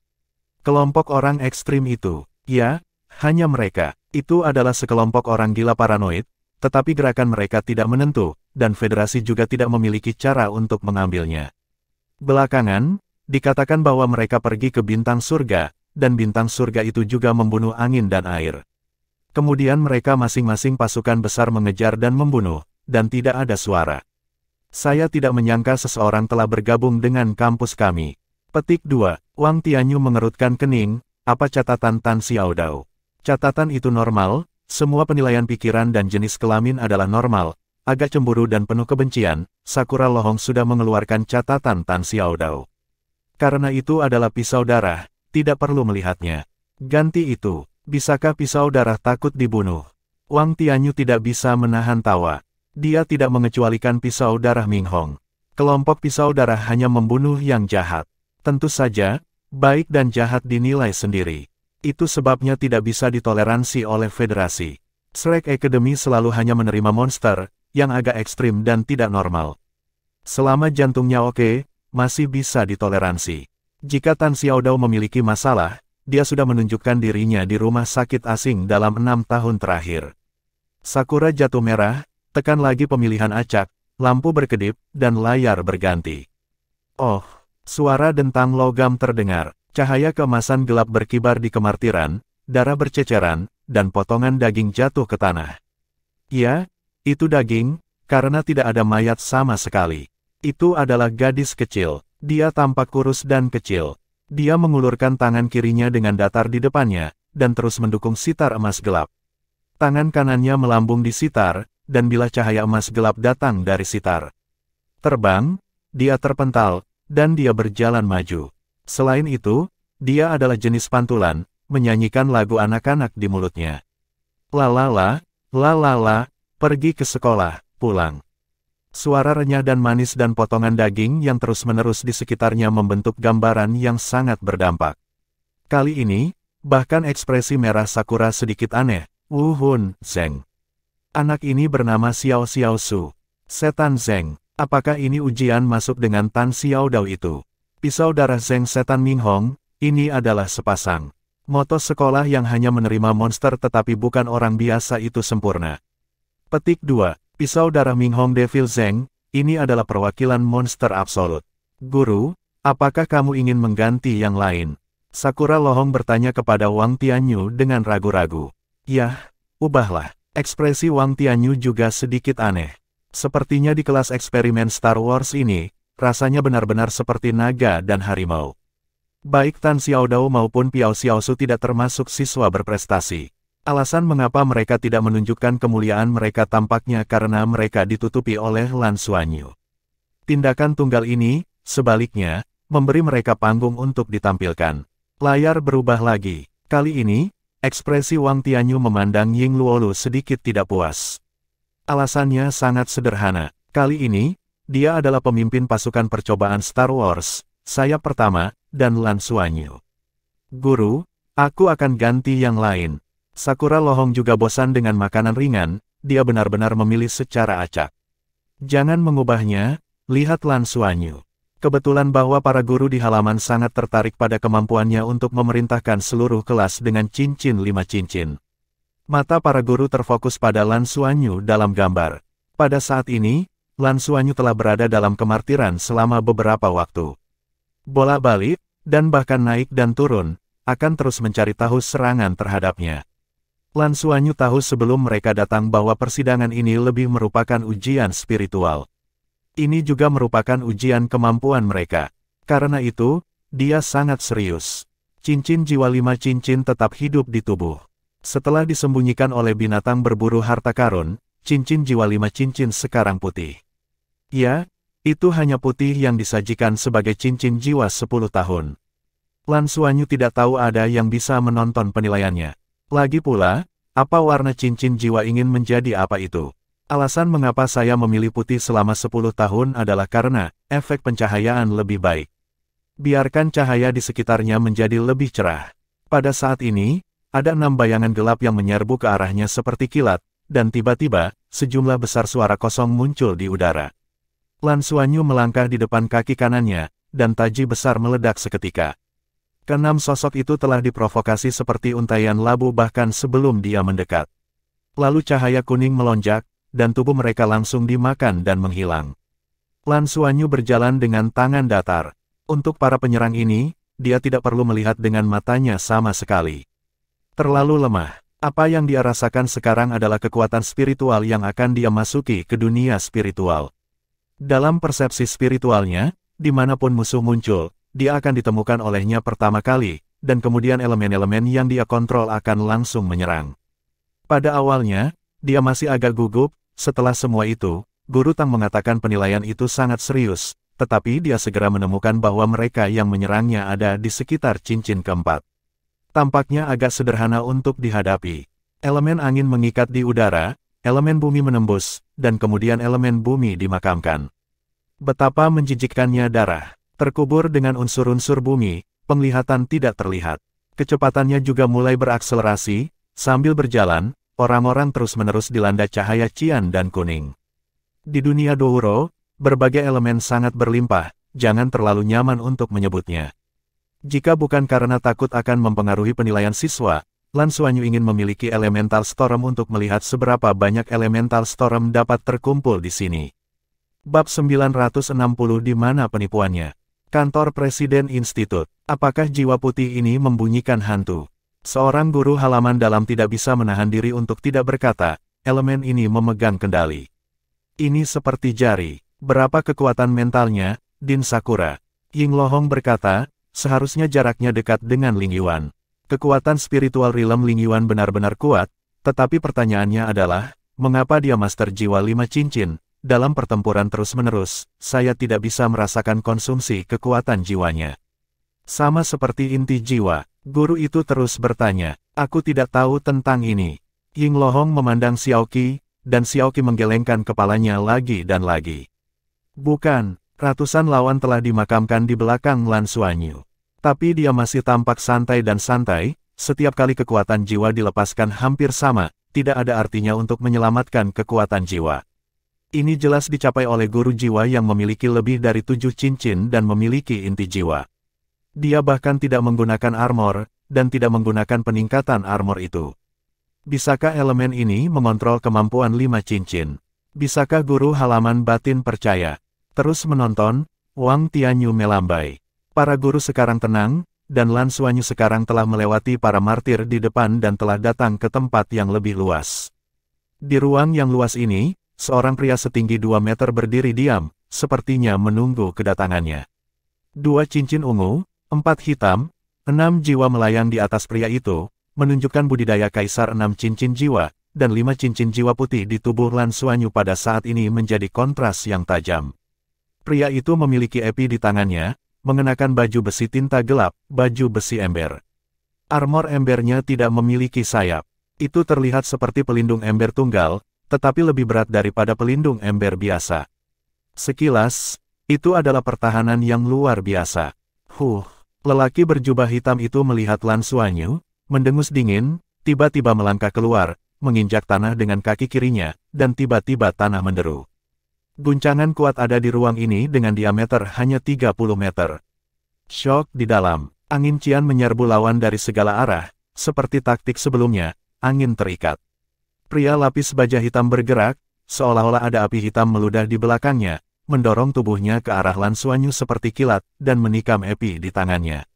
Kelompok orang ekstrim itu, ya, hanya mereka. Itu adalah sekelompok orang gila paranoid, tetapi gerakan mereka tidak menentu, dan federasi juga tidak memiliki cara untuk mengambilnya. Belakangan, dikatakan bahwa mereka pergi ke bintang surga, dan bintang surga itu juga membunuh angin dan air. Kemudian mereka masing-masing pasukan besar mengejar dan membunuh, dan tidak ada suara. Saya tidak menyangka seseorang telah bergabung dengan kampus kami. Petik 2. Wang Tianyu mengerutkan kening, apa catatan Tan Xiaodao? Catatan itu normal, semua penilaian pikiran dan jenis kelamin adalah normal. Agak cemburu dan penuh kebencian, Sakura Lohong sudah mengeluarkan catatan Tan Xiaodao. Karena itu adalah pisau darah, tidak perlu melihatnya. Ganti itu. Bisakah pisau darah takut dibunuh? Wang Tianyu tidak bisa menahan tawa. Dia tidak mengecualikan pisau darah Ming Hong. Kelompok pisau darah hanya membunuh yang jahat. Tentu saja, baik dan jahat dinilai sendiri. Itu sebabnya tidak bisa ditoleransi oleh Federasi. Shrek Academy selalu hanya menerima monster yang agak ekstrim dan tidak normal. Selama jantungnya oke, masih bisa ditoleransi. Jika Tan Xiaodao memiliki masalah, dia sudah menunjukkan dirinya di rumah sakit asing dalam 6 tahun terakhir. Sakura jatuh merah, tekan lagi pemilihan acak, lampu berkedip, dan layar berganti. Oh, suara dentang logam terdengar, cahaya keemasan gelap berkibar di kemartiran, darah berceceran, dan potongan daging jatuh ke tanah. Ya, itu daging, karena tidak ada mayat sama sekali. Itu adalah gadis kecil, dia tampak kurus dan kecil. Dia mengulurkan tangan kirinya dengan datar di depannya, dan terus mendukung sitar emas gelap. Tangan kanannya melambung di sitar, dan bilah cahaya emas gelap datang dari sitar. Terbang, dia terpental, dan dia berjalan maju. Selain itu, dia adalah jenis pantulan, menyanyikan lagu anak-anak di mulutnya. La la la, pergi ke sekolah, pulang. Suara renyah dan manis dan potongan daging yang terus-menerus di sekitarnya membentuk gambaran yang sangat berdampak. Kali ini, bahkan ekspresi merah Sakura sedikit aneh. Wu Hun, Zeng. Anak ini bernama Xiao Xiao Su. Setan Zeng. Apakah ini ujian masuk dengan Tan Xiaodao itu? Pisau darah Zeng Setan Ming Hong, ini adalah sepasang. Moto sekolah yang hanya menerima monster tetapi bukan orang biasa itu sempurna. Petik 2. Pisau darah Ming Hong Devil Zeng, ini adalah perwakilan monster absolut. Guru, apakah kamu ingin mengganti yang lain? Sakura Lohong bertanya kepada Wang Tianyu dengan ragu-ragu. Yah, ubahlah. Ekspresi Wang Tianyu juga sedikit aneh. Sepertinya di kelas eksperimen Star Wars ini, rasanya benar-benar seperti naga dan harimau. Baik Tan Xiaodao maupun Piao Xiaosu tidak termasuk siswa berprestasi. Alasan mengapa mereka tidak menunjukkan kemuliaan mereka tampaknya karena mereka ditutupi oleh Lan Xuanyu. Tindakan tunggal ini, sebaliknya, memberi mereka panggung untuk ditampilkan. Layar berubah lagi. Kali ini, ekspresi Wang Tianyu memandang Ying Luolu sedikit tidak puas. Alasannya sangat sederhana. Kali ini, dia adalah pemimpin pasukan percobaan Star Wars, sayap pertama, dan Lan Xuanyu. Guru, aku akan ganti yang lain. Sakura Lohong juga bosan dengan makanan ringan, dia benar-benar memilih secara acak. Jangan mengubahnya, lihat Lan Xuanyu. Kebetulan bahwa para guru di halaman sangat tertarik pada kemampuannya untuk memerintahkan seluruh kelas dengan cincin 5 cincin. Mata para guru terfokus pada Lan Xuanyu dalam gambar. Pada saat ini, Lan Xuanyu telah berada dalam kemartiran selama beberapa waktu. Bolak-balik, dan bahkan naik dan turun, akan terus mencari tahu serangan terhadapnya. Lan Xuanyu tahu sebelum mereka datang bahwa persidangan ini lebih merupakan ujian spiritual. Ini juga merupakan ujian kemampuan mereka. Karena itu, dia sangat serius. Cincin jiwa 5 cincin tetap hidup di tubuh. Setelah disembunyikan oleh binatang berburu harta karun, cincin jiwa 5 cincin sekarang putih. Ya, itu hanya putih yang disajikan sebagai cincin jiwa 10 tahun. Lan Xuanyu tidak tahu ada yang bisa menonton penilaiannya. Lagi pula, apa warna cincin jiwa ingin menjadi apa itu? Alasan mengapa saya memilih putih selama 10 tahun adalah karena efek pencahayaan lebih baik. Biarkan cahaya di sekitarnya menjadi lebih cerah. Pada saat ini, ada 6 bayangan gelap yang menyerbu ke arahnya seperti kilat, dan tiba-tiba, sejumlah besar suara kosong muncul di udara. Lan Xuanyu melangkah di depan kaki kanannya, dan taji besar meledak seketika. Keenam sosok itu telah diprovokasi seperti untaian labu bahkan sebelum dia mendekat. Lalu cahaya kuning melonjak, dan tubuh mereka langsung dimakan dan menghilang. Lan Xuanyu berjalan dengan tangan datar. Untuk para penyerang ini, dia tidak perlu melihat dengan matanya sama sekali. Terlalu lemah. Apa yang dia rasakan sekarang adalah kekuatan spiritual yang akan dia masuki ke dunia spiritual. Dalam persepsi spiritualnya, dimanapun musuh muncul, dia akan ditemukan olehnya pertama kali, dan kemudian elemen-elemen yang dia kontrol akan langsung menyerang. Pada awalnya, dia masih agak gugup. Setelah semua itu, Guru Tang mengatakan penilaian itu sangat serius, tetapi dia segera menemukan bahwa mereka yang menyerangnya ada di sekitar cincin keempat. Tampaknya agak sederhana untuk dihadapi. Elemen angin mengikat di udara, elemen bumi menembus, dan kemudian elemen bumi dimakamkan. Betapa menjijikkannya darah. Terkubur dengan unsur-unsur bumi, penglihatan tidak terlihat. Kecepatannya juga mulai berakselerasi, sambil berjalan, orang-orang terus-menerus dilanda cahaya cian dan kuning. Di dunia Douro, berbagai elemen sangat berlimpah, jangan terlalu nyaman untuk menyebutnya. Jika bukan karena takut akan mempengaruhi penilaian siswa, Lan Xuanyu ingin memiliki elemental storm untuk melihat seberapa banyak elemental storm dapat terkumpul di sini. Bab 960 di mana penipuannya? Kantor Presiden Institut. Apakah jiwa putih ini membunyikan hantu? Seorang guru halaman dalam tidak bisa menahan diri untuk tidak berkata, elemen ini memegang kendali. Ini seperti jari. Berapa kekuatan mentalnya, Din Sakura? Ying Lohong berkata, seharusnya jaraknya dekat dengan Ling Yuan. Kekuatan spiritual realm Ling Yuan benar-benar kuat, tetapi pertanyaannya adalah, mengapa dia master jiwa 5 cincin? Dalam pertempuran terus-menerus, saya tidak bisa merasakan konsumsi kekuatan jiwanya. Sama seperti inti jiwa, guru itu terus bertanya, aku tidak tahu tentang ini. Ying Lohong memandang Xiaoqi, dan Xiaoqi menggelengkan kepalanya lagi dan lagi. Bukan, ratusan lawan telah dimakamkan di belakang Lan Xuanyu. Tapi dia masih tampak santai dan santai, setiap kali kekuatan jiwa dilepaskan hampir sama, tidak ada artinya untuk menyelamatkan kekuatan jiwa. Ini jelas dicapai oleh guru jiwa yang memiliki lebih dari 7 cincin dan memiliki inti jiwa. Dia bahkan tidak menggunakan armor, dan tidak menggunakan peningkatan armor itu. Bisakah elemen ini mengontrol kemampuan 5 cincin? Bisakah guru halaman batin percaya? Terus menonton, Wang Tianyu melambai. Para guru sekarang tenang, dan Lan Xuanyu sekarang telah melewati para martir di depan dan telah datang ke tempat yang lebih luas. Di ruang yang luas ini, seorang pria setinggi 2 meter berdiri diam, sepertinya menunggu kedatangannya. 2 cincin ungu, 4 hitam, 6 jiwa melayang di atas pria itu, menunjukkan budidaya kaisar 6 cincin jiwa, dan 5 cincin jiwa putih di tubuh Lan Xuanyu pada saat ini menjadi kontras yang tajam. Pria itu memiliki epi di tangannya, mengenakan baju besi tinta gelap, baju besi ember. Armor embernya tidak memiliki sayap. Itu terlihat seperti pelindung ember tunggal, tetapi lebih berat daripada pelindung ember biasa. Sekilas, itu adalah pertahanan yang luar biasa. Lelaki berjubah hitam itu melihat Lan Xuanyu, mendengus dingin, tiba-tiba melangkah keluar, menginjak tanah dengan kaki kirinya, dan tiba-tiba tanah menderu. Guncangan kuat ada di ruang ini dengan diameter hanya 30 meter. Syok di dalam, angin cian menyerbu lawan dari segala arah, seperti taktik sebelumnya, angin terikat. Pria lapis baja hitam bergerak, seolah-olah ada api hitam meludah di belakangnya, mendorong tubuhnya ke arah Lan Xuanyu seperti kilat, dan menikam epi di tangannya.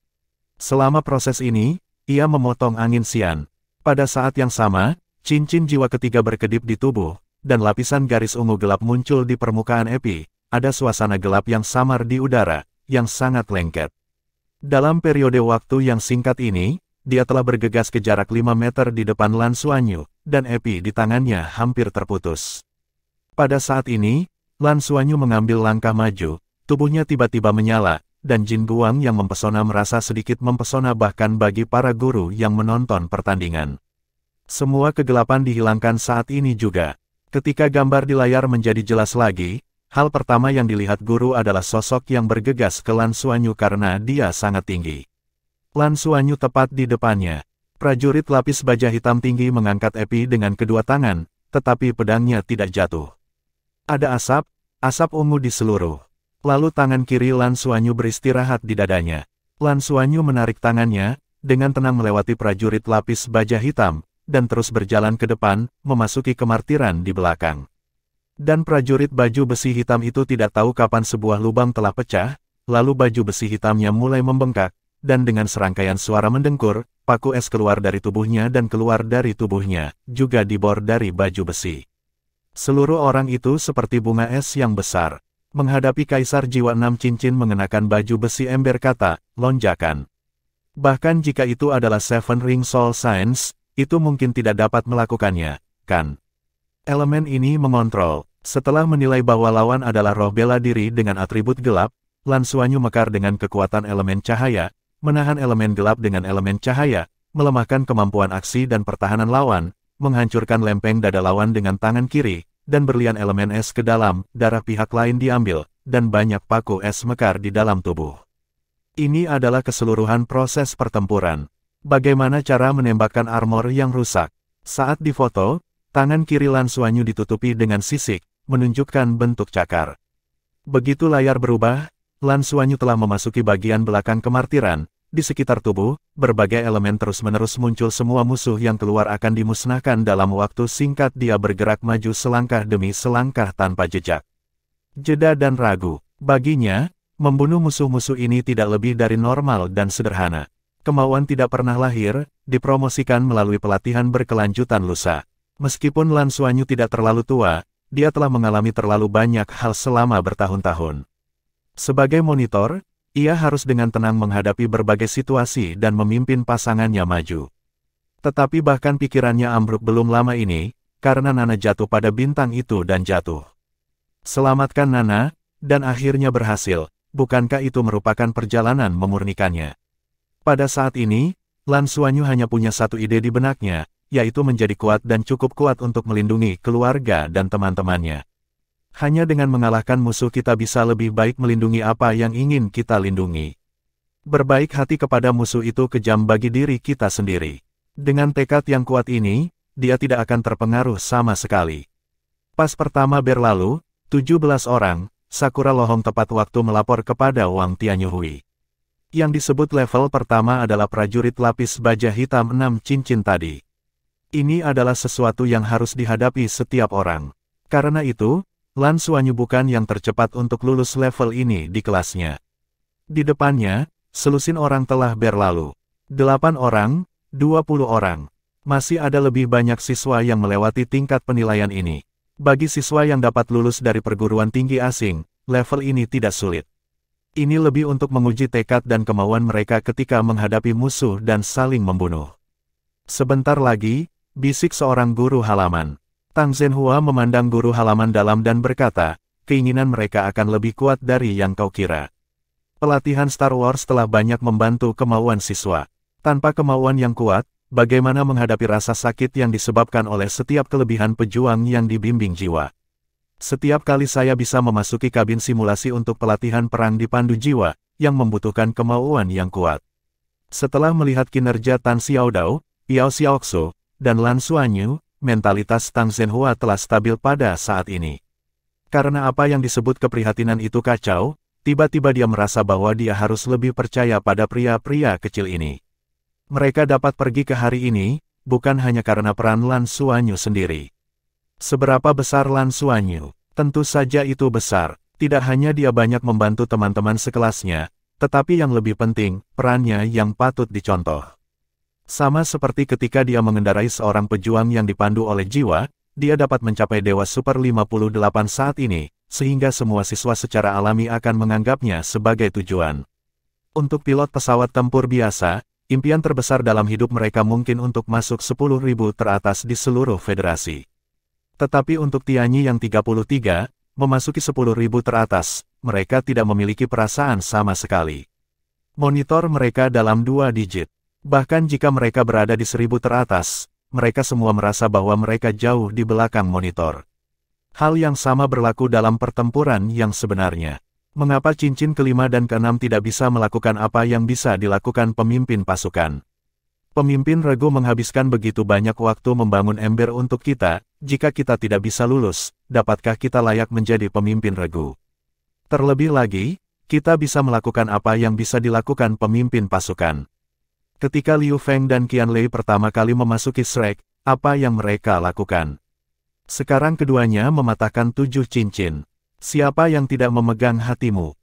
Selama proses ini, ia memotong angin cian. Pada saat yang sama, cincin jiwa ketiga berkedip di tubuh, dan lapisan garis ungu gelap muncul di permukaan epi, ada suasana gelap yang samar di udara, yang sangat lengket. Dalam periode waktu yang singkat ini, dia telah bergegas ke jarak 5 meter di depan Lan Xuanyu, dan epi di tangannya hampir terputus. Pada saat ini, Lan Xuanyu mengambil langkah maju, tubuhnya tiba-tiba menyala, dan Jin Guang yang mempesona merasa sedikit mempesona bahkan bagi para guru yang menonton pertandingan. Semua kegelapan dihilangkan saat ini juga. Ketika gambar di layar menjadi jelas lagi, hal pertama yang dilihat guru adalah sosok yang bergegas ke Lan Xuanyu karena dia sangat tinggi. Lan Xuanyu tepat di depannya. Prajurit lapis baja hitam tinggi mengangkat epi dengan kedua tangan, tetapi pedangnya tidak jatuh. Ada asap ungu di seluruh. Lalu tangan kiri Lan Xuanyu beristirahat di dadanya. Lan Xuanyu menarik tangannya, dengan tenang melewati prajurit lapis baja hitam, dan terus berjalan ke depan, memasuki kemartiran di belakang. Dan prajurit baju besi hitam itu tidak tahu kapan sebuah lubang telah pecah, lalu baju besi hitamnya mulai membengkak, dan dengan serangkaian suara mendengkur, paku es keluar dari tubuhnya dan keluar dari tubuhnya, juga dibor dari baju besi. Seluruh orang itu seperti bunga es yang besar. Menghadapi kaisar jiwa 6 cincin mengenakan baju besi ember kata, lonjakan. Bahkan jika itu adalah Seven Ring Soul Science, itu mungkin tidak dapat melakukannya, kan? Elemen ini mengontrol. Setelah menilai bahwa lawan adalah roh bela diri dengan atribut gelap, Lan Xuanyu mekar dengan kekuatan elemen cahaya, menahan elemen gelap dengan elemen cahaya, melemahkan kemampuan aksi dan pertahanan lawan, menghancurkan lempeng dada lawan dengan tangan kiri, dan berlian elemen es ke dalam, darah pihak lain diambil, dan banyak paku es mekar di dalam tubuh. Ini adalah keseluruhan proses pertempuran. Bagaimana cara menembakkan armor yang rusak? Saat difoto, tangan kiri Lan Xuanyu ditutupi dengan sisik, menunjukkan bentuk cakar. Begitu layar berubah, Lan Xuanyu telah memasuki bagian belakang kemartiran. Di sekitar tubuh, berbagai elemen terus-menerus muncul, semua musuh yang keluar akan dimusnahkan dalam waktu singkat. Dia bergerak maju selangkah demi selangkah tanpa jejak jeda dan ragu. Baginya, membunuh musuh-musuh ini tidak lebih dari normal dan sederhana. Kemauan tidak pernah lahir, dipromosikan melalui pelatihan berkelanjutan lusa. Meskipun Lan Xuanyu tidak terlalu tua, dia telah mengalami terlalu banyak hal selama bertahun-tahun. Sebagai monitor, ia harus dengan tenang menghadapi berbagai situasi dan memimpin pasangannya maju. Tetapi bahkan pikirannya ambruk belum lama ini, karena Nana jatuh pada bintang itu dan jatuh. Selamatkan Nana, dan akhirnya berhasil. Bukankah itu merupakan perjalanan memurnikannya? Pada saat ini, Lan Xuanyu hanya punya satu ide di benaknya, yaitu menjadi kuat dan cukup kuat untuk melindungi keluarga dan teman-temannya. Hanya dengan mengalahkan musuh kita bisa lebih baik melindungi apa yang ingin kita lindungi. Berbaik hati kepada musuh itu kejam bagi diri kita sendiri. Dengan tekad yang kuat ini, dia tidak akan terpengaruh sama sekali. Pas pertama berlalu, 17 orang, Sakura Lohong tepat waktu melapor kepada Wang Tianyuhui. Yang disebut level pertama adalah prajurit lapis baja hitam 6 cincin tadi. Ini adalah sesuatu yang harus dihadapi setiap orang. Karena itu, Lan Xuanyu bukan yang tercepat untuk lulus level ini di kelasnya. Di depannya, selusin orang telah berlalu. 8 orang, 20 orang. Masih ada lebih banyak siswa yang melewati tingkat penilaian ini. Bagi siswa yang dapat lulus dari perguruan tinggi asing, level ini tidak sulit. Ini lebih untuk menguji tekad dan kemauan mereka ketika menghadapi musuh dan saling membunuh. Sebentar lagi, bisik seorang guru halaman. Tang Zhenhua memandang guru halaman dalam dan berkata, keinginan mereka akan lebih kuat dari yang kau kira. Pelatihan Star Wars telah banyak membantu kemauan siswa. Tanpa kemauan yang kuat, bagaimana menghadapi rasa sakit yang disebabkan oleh setiap kelebihan pejuang yang dibimbing jiwa? Setiap kali saya bisa memasuki kabin simulasi untuk pelatihan perang dipandu jiwa, yang membutuhkan kemauan yang kuat. Setelah melihat kinerja Tan Xiaodao, Yao Xiaoxu, dan Lan Xuanyu, mentalitas Tang Zhenhua telah stabil pada saat ini. Karena apa yang disebut keprihatinan itu kacau, tiba-tiba dia merasa bahwa dia harus lebih percaya pada pria-pria kecil ini. Mereka dapat pergi ke hari ini, bukan hanya karena peran Lan Xuanyu sendiri. Seberapa besar Lan Xuanyu? Tentu saja itu besar. Tidak hanya dia banyak membantu teman-teman sekelasnya, tetapi yang lebih penting, perannya yang patut dicontoh. Sama seperti ketika dia mengendarai seorang pejuang yang dipandu oleh jiwa, dia dapat mencapai Dewa Super 58 saat ini, sehingga semua siswa secara alami akan menganggapnya sebagai tujuan. Untuk pilot pesawat tempur biasa, impian terbesar dalam hidup mereka mungkin untuk masuk 10.000 teratas di seluruh federasi. Tetapi untuk Tianyi yang 33, memasuki 10.000 teratas, mereka tidak memiliki perasaan sama sekali. Monitor mereka dalam 2 digit. Bahkan jika mereka berada di 1.000 teratas, mereka semua merasa bahwa mereka jauh di belakang monitor. Hal yang sama berlaku dalam pertempuran yang sebenarnya. Mengapa cincin kelima dan keenam tidak bisa melakukan apa yang bisa dilakukan pemimpin pasukan? Pemimpin regu menghabiskan begitu banyak waktu membangun ember untuk kita, jika kita tidak bisa lulus, dapatkah kita layak menjadi pemimpin regu? Terlebih lagi, kita bisa melakukan apa yang bisa dilakukan pemimpin pasukan. Ketika Liu Feng dan Qianlei pertama kali memasuki Shrek, apa yang mereka lakukan? Sekarang keduanya mematahkan 7 cincin. Siapa yang tidak memegang hatimu?